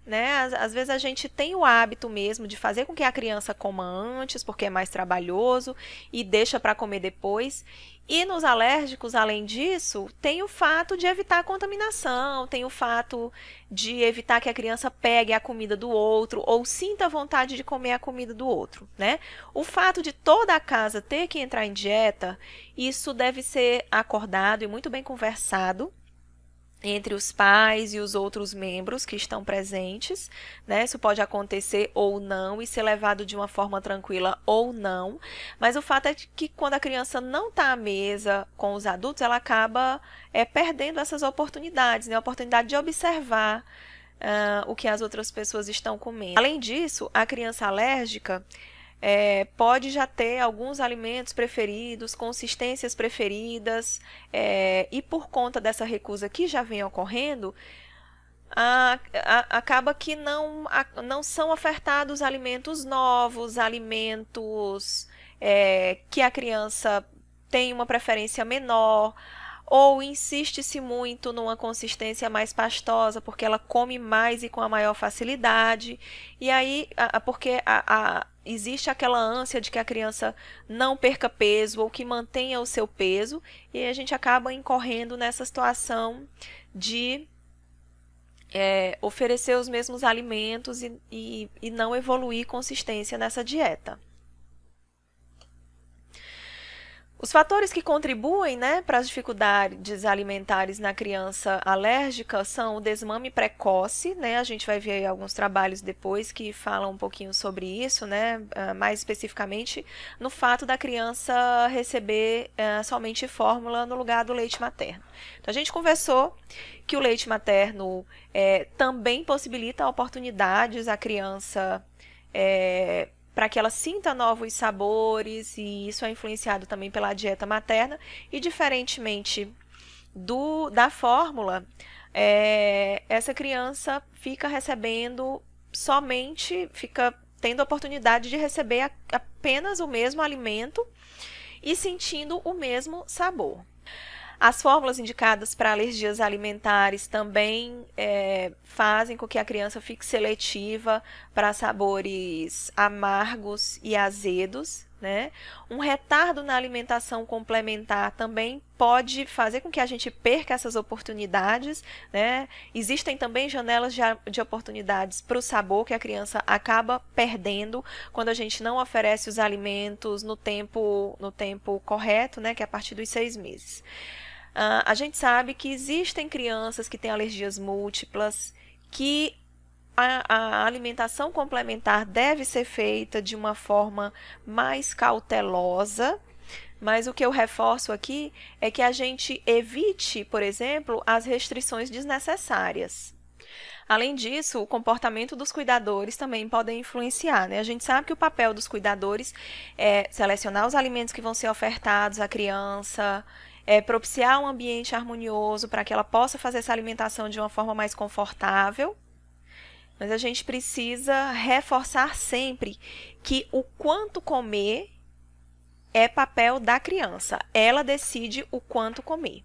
né? Às vezes a gente tem o hábito mesmo de fazer com que a criança coma antes, porque é mais trabalhoso, e deixa para comer depois. E nos alérgicos, além disso, tem o fato de evitar a contaminação, tem o fato de evitar que a criança pegue a comida do outro ou sinta vontade de comer a comida do outro, né? O fato de toda a casa ter que entrar em dieta, isso deve ser acordado e muito bem conversado entre os pais e os outros membros que estão presentes, né? Isso pode acontecer ou não e ser levado de uma forma tranquila ou não, mas o fato é que quando a criança não está à mesa com os adultos, ela acaba perdendo essas oportunidades, né? A oportunidade de observar o que as outras pessoas estão comendo. Além disso, a criança alérgica pode já ter alguns alimentos preferidos, consistências preferidas, e por conta dessa recusa que já vem ocorrendo, acaba que não são ofertados alimentos novos, alimentos que a criança tem uma preferência menor, ou insiste-se muito numa consistência mais pastosa, porque ela come mais e com a maior facilidade, e aí, porque existe aquela ânsia de que a criança não perca peso ou que mantenha o seu peso, e a gente acaba incorrendo nessa situação de oferecer os mesmos alimentos e não evoluir consistência nessa dieta. Os fatores que contribuem, né, para as dificuldades alimentares na criança alérgica são o desmame precoce, né? A gente vai ver aí alguns trabalhos depois que falam um pouquinho sobre isso, né? Mais especificamente no fato da criança receber somente fórmula no lugar do leite materno. Então, a gente conversou que o leite materno também possibilita oportunidades à criança para que ela sinta novos sabores, e isso é influenciado também pela dieta materna, e diferentemente da fórmula, essa criança fica tendo a oportunidade de receber apenas o mesmo alimento e sentindo o mesmo sabor. As fórmulas indicadas para alergias alimentares também fazem com que a criança fique seletiva para sabores amargos e azedos, né? Um retardo na alimentação complementar também pode fazer com que a gente perca essas oportunidades, né? Existem também janelas de oportunidades para o sabor que a criança acaba perdendo quando a gente não oferece os alimentos no tempo correto, né? Que é a partir dos 6 meses. A gente sabe que existem crianças que têm alergias múltiplas, que a alimentação complementar deve ser feita de uma forma mais cautelosa, mas o que eu reforço aqui é que a gente evite, por exemplo, as restrições desnecessárias. Além disso, o comportamento dos cuidadores também podem influenciar, né? A gente sabe que o papel dos cuidadores é selecionar os alimentos que vão ser ofertados à criança, propiciar um ambiente harmonioso para que ela possa fazer essa alimentação de uma forma mais confortável. Mas a gente precisa reforçar sempre que o quanto comer é papel da criança. Ela decide o quanto comer.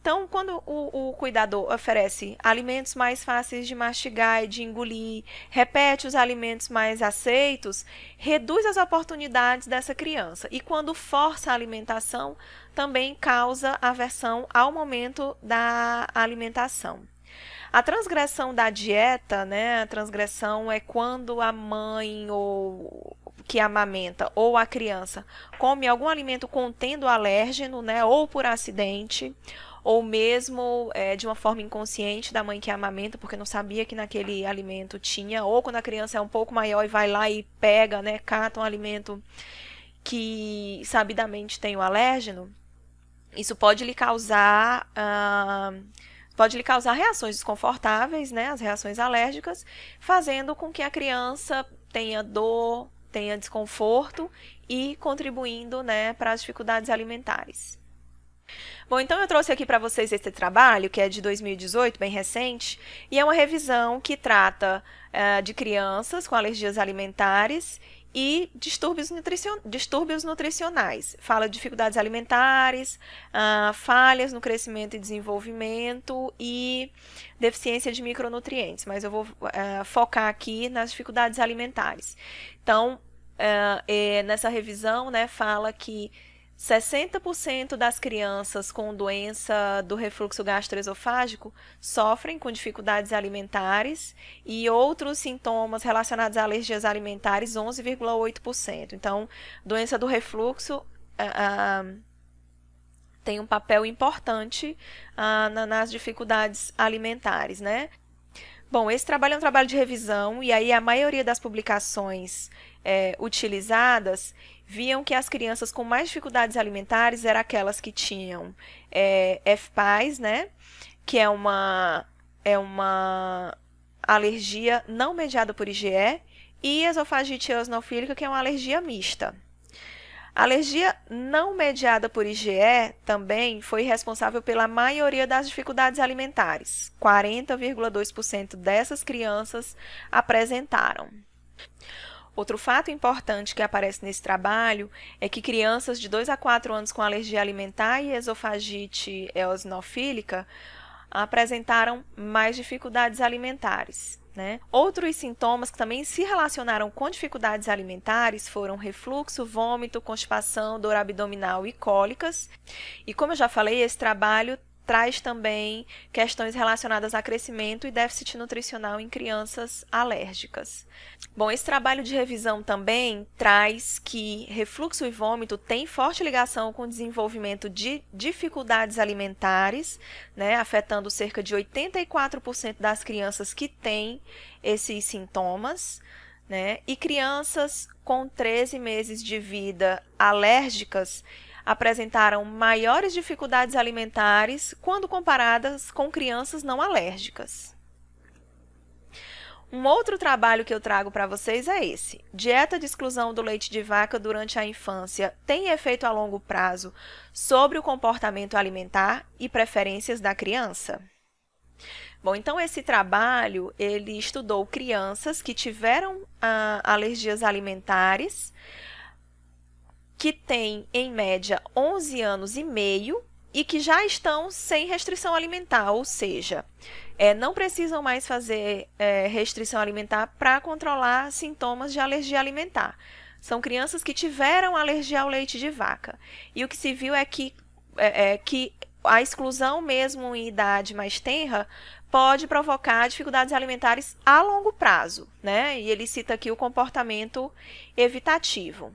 Então, quando o cuidador oferece alimentos mais fáceis de mastigar e de engolir, repete os alimentos mais aceitos, reduz as oportunidades dessa criança. E quando força a alimentação, também causa aversão ao momento da alimentação. A transgressão da dieta, né? A transgressão é quando a mãe ou que amamenta ou a criança come algum alimento contendo alérgeno, né? Ou por acidente, ou mesmo de uma forma inconsciente da mãe que amamenta, porque não sabia que naquele alimento tinha, ou quando a criança é um pouco maior e vai lá e pega, né? Cata um alimento que sabidamente tem o alérgeno. Isso pode lhe causar reações desconfortáveis, né, as reações alérgicas, fazendo com que a criança tenha dor, tenha desconforto e contribuindo, né, para as dificuldades alimentares. Bom, então eu trouxe aqui para vocês esse trabalho, que é de 2018, bem recente, e é uma revisão que trata de crianças com alergias alimentares e distúrbios nutricionais. Fala de dificuldades alimentares, falhas no crescimento e desenvolvimento e deficiência de micronutrientes, mas eu vou focar aqui nas dificuldades alimentares. Então, nessa revisão, né, fala que 60% das crianças com doença do refluxo gastroesofágico sofrem com dificuldades alimentares e outros sintomas relacionados a alergias alimentares, 11,8%. Então, doença do refluxo tem um papel importante nas dificuldades alimentares, né? Bom, esse trabalho é um trabalho de revisão e aí a maioria das publicações utilizadas viam que as crianças com mais dificuldades alimentares eram aquelas que tinham FPAS, né, que é uma alergia não mediada por IgE, e esofagite eosinofílica, que é uma alergia mista. A alergia não mediada por IgE também foi responsável pela maioria das dificuldades alimentares. 40,2% dessas crianças apresentaram. Outro fato importante que aparece nesse trabalho é que crianças de 2 a 4 anos com alergia alimentar e esofagite eosinofílica apresentaram mais dificuldades alimentares, né? Outros sintomas que também se relacionaram com dificuldades alimentares foram refluxo, vômito, constipação, dor abdominal e cólicas. E como eu já falei, esse trabalho traz também questões relacionadas a crescimento e déficit nutricional em crianças alérgicas. Bom, esse trabalho de revisão também traz que refluxo e vômito têm forte ligação com o desenvolvimento de dificuldades alimentares, né, afetando cerca de 84% das crianças que têm esses sintomas, né, e crianças com 13 meses de vida alérgicas apresentaram maiores dificuldades alimentares quando comparadas com crianças não alérgicas. Um outro trabalho que eu trago para vocês é esse. Dieta de exclusão do leite de vaca durante a infância tem efeito a longo prazo sobre o comportamento alimentar e preferências da criança? Bom, então esse trabalho, ele estudou crianças que tiveram alergias alimentares, que têm, em média, 11 anos e meio e que já estão sem restrição alimentar, ou seja, não precisam mais fazer restrição alimentar para controlar sintomas de alergia alimentar. São crianças que tiveram alergia ao leite de vaca. E o que se viu é que a exclusão mesmo em idade mais tenra pode provocar dificuldades alimentares a longo prazo, né? E ele cita aqui o comportamento evitativo.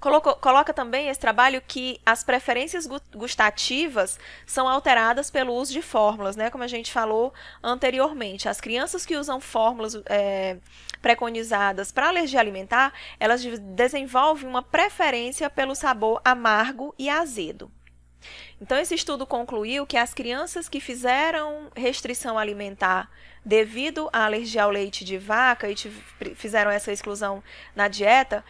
Coloca também esse trabalho que as preferências gustativas são alteradas pelo uso de fórmulas, né? Como a gente falou anteriormente. As crianças que usam fórmulas preconizadas para alergia alimentar, elas desenvolvem uma preferência pelo sabor amargo e azedo. Então, esse estudo concluiu que as crianças que fizeram restrição alimentar devido à alergia ao leite de vaca e fizeram essa exclusão na dieta,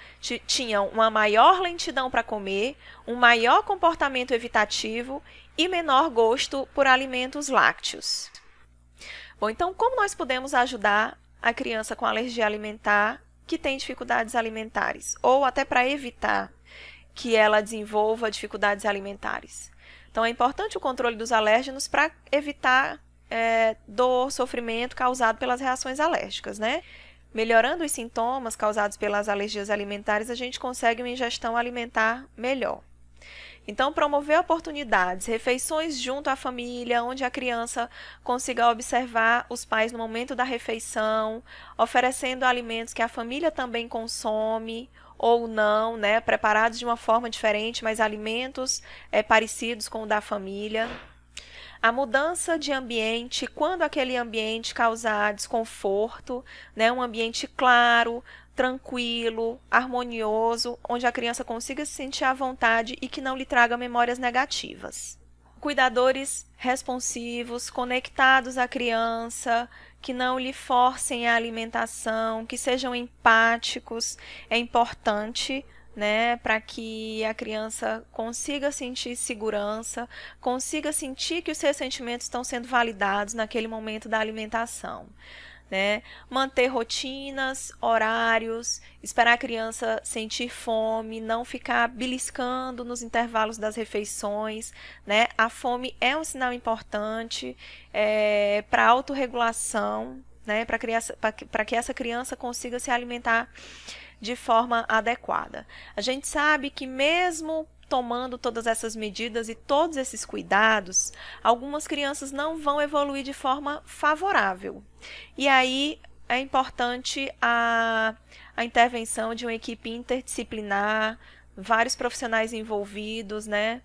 tinham uma maior lentidão para comer, um maior comportamento evitativo e menor gosto por alimentos lácteos. Bom, então, como nós podemos ajudar a criança com alergia alimentar que tem dificuldades alimentares, ou até para evitar que ela desenvolva dificuldades alimentares? Então, é importante o controle dos alérgenos para evitar dor, sofrimento causado pelas reações alérgicas, né? Melhorando os sintomas causados pelas alergias alimentares, a gente consegue uma ingestão alimentar melhor. Então, promover oportunidades, refeições junto à família, onde a criança consiga observar os pais no momento da refeição, oferecendo alimentos que a família também consome, ou não, né, preparados de uma forma diferente, mas alimentos parecidos com o da família. A mudança de ambiente, quando aquele ambiente causar desconforto, né, um ambiente claro, tranquilo, harmonioso, onde a criança consiga se sentir à vontade e que não lhe traga memórias negativas. Cuidadores responsivos, conectados à criança, que não lhe forcem a alimentação, que sejam empáticos, é importante, né, para que a criança consiga sentir segurança, consiga sentir que os seus sentimentos estão sendo validados naquele momento da alimentação. Né? Manter rotinas, horários, esperar a criança sentir fome, não ficar beliscando nos intervalos das refeições, né? A fome é um sinal importante para a autorregulação, né? Para que essa criança consiga se alimentar de forma adequada. A gente sabe que mesmo tomando todas essas medidas e todos esses cuidados, algumas crianças não vão evoluir de forma favorável. E aí é importante a intervenção de uma equipe interdisciplinar, vários profissionais envolvidos, né,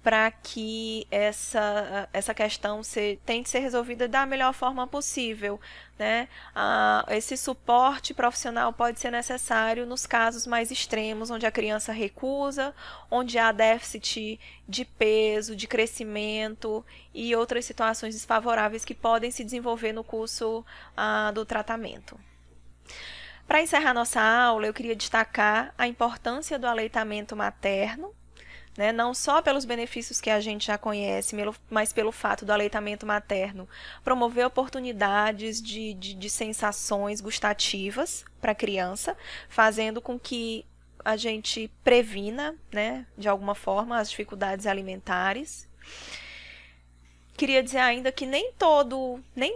para que essa questão tente ser resolvida da melhor forma possível, né? Esse suporte profissional pode ser necessário nos casos mais extremos, onde a criança recusa, onde há déficit de peso, de crescimento e outras situações desfavoráveis que podem se desenvolver no curso do tratamento. Para encerrar nossa aula, eu queria destacar a importância do aleitamento materno, né, não só pelos benefícios que a gente já conhece, mas pelo fato do aleitamento materno promover oportunidades de sensações gustativas para a criança, fazendo com que a gente previna, né, de alguma forma, as dificuldades alimentares. Queria dizer ainda que nem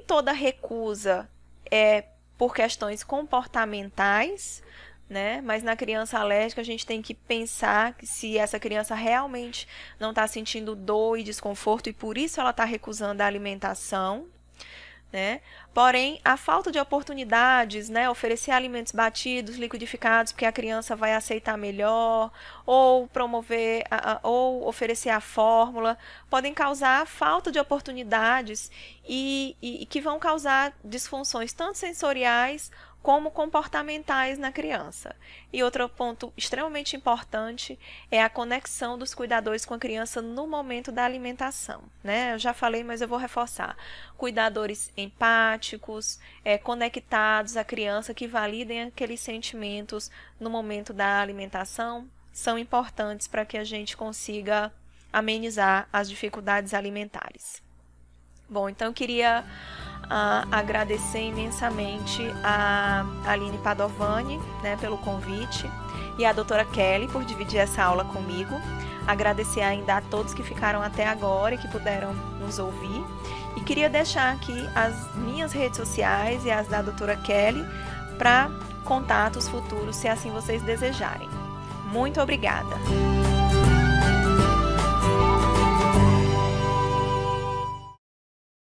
toda recusa é por questões comportamentais, né? Mas na criança alérgica a gente tem que pensar que se essa criança realmente não está sentindo dor e desconforto e por isso ela está recusando a alimentação, né? Porém, a falta de oportunidades, né, oferecer alimentos batidos, liquidificados, porque a criança vai aceitar melhor, ou promover, ou oferecer a fórmula, podem causar falta de oportunidades e que vão causar disfunções tanto sensoriais como comportamentais na criança. E outro ponto extremamente importante é a conexão dos cuidadores com a criança no momento da alimentação, né? Eu já falei, mas eu vou reforçar. Cuidadores empáticos, conectados à criança, que validem aqueles sentimentos no momento da alimentação, são importantes para que a gente consiga amenizar as dificuldades alimentares. Bom, então eu queria agradecer imensamente a Aline Padovani, né, pelo convite, e a doutora Kelly por dividir essa aula comigo. Agradecer ainda a todos que ficaram até agora e que puderam nos ouvir. E queria deixar aqui as minhas redes sociais e as da doutora Kelly para contatos futuros, se assim vocês desejarem. Muito obrigada!